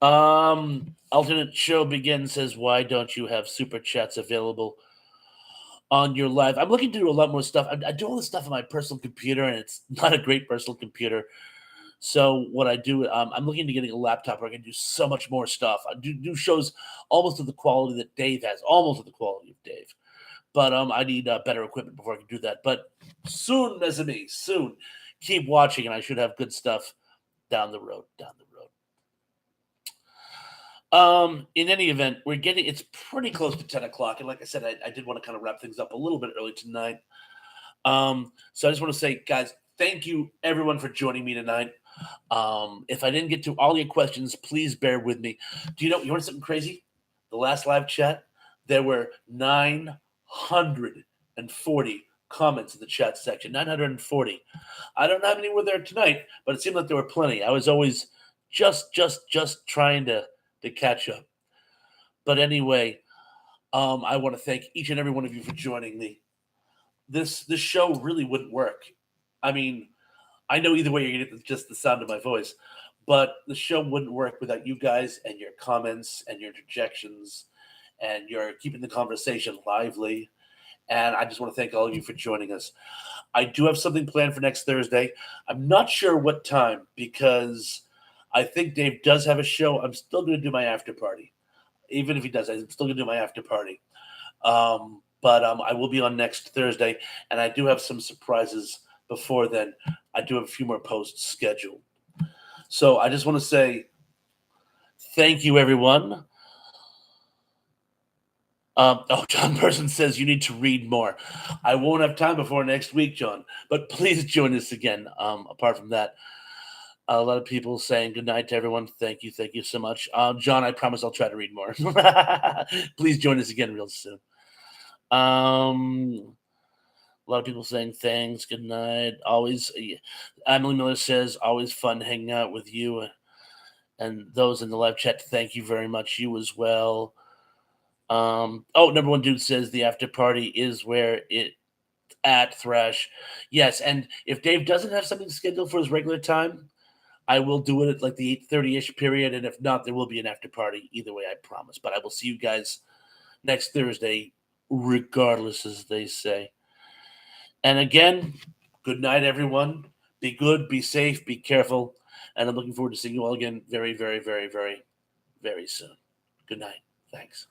Alternate show begins says, why don't you have super chats available on your live? I'm looking to do a lot more stuff. I do all this stuff on my personal computer, and it's not a great personal computer. So what I do, I'm looking to getting a laptop where I can do so much more stuff. I do shows almost of the quality that Dave has, almost of the quality of Dave. But I need better equipment before I can do that. But soon, Mesame, soon. Keep watching, and I should have good stuff down the road. In any event, it's pretty close to 10 o'clock. And like I said, I did want to kind of wrap things up a little bit early tonight. So I just want to say, guys, thank you everyone for joining me tonight. If I didn't get to all your questions, please bear with me. You want something crazy? The last live chat, there were 940 comments in the chat section. 940. I don't know how many were there tonight, but it seemed like there were plenty. I was always just trying to catch up. But anyway, I want to thank each and every one of you for joining me. This show really wouldn't work. I mean, I know either way you're going to get just the sound of my voice, but the show wouldn't work without you guys and your comments and your interjections, and you're keeping the conversation lively. And I just want to thank all of you for joining us. I do have something planned for next Thursday. I'm not sure what time because I think Dave does have a show. I'm still going to do my after party. Even if he does, I'm still going to do my after party. But I will be on next Thursday, and I do have some surprises before then. I do have a few more posts scheduled. So I just want to say thank you, everyone. John Person says you need to read more. I won't have time before next week, John, but please join us again. Apart from that, A lot of people saying good night to everyone. Thank you so much. John, I promise I'll try to read more. Please join us again real soon. A lot of people saying thanks, good night. Always, Emily Miller says, always fun hanging out with you. And those in the live chat, thank you very much. You as well. Number one dude says the after party is where it at Thrash. Yes, and if Dave doesn't have something scheduled for his regular time, I will do it at like the 8:30-ish period, and if not, there will be an after party. Either way, I promise. But I will see you guys next Thursday, regardless, as they say. And again, good night, everyone. Be good, be safe, be careful. And I'm looking forward to seeing you all again very, very, very, very, very soon. Good night. Thanks.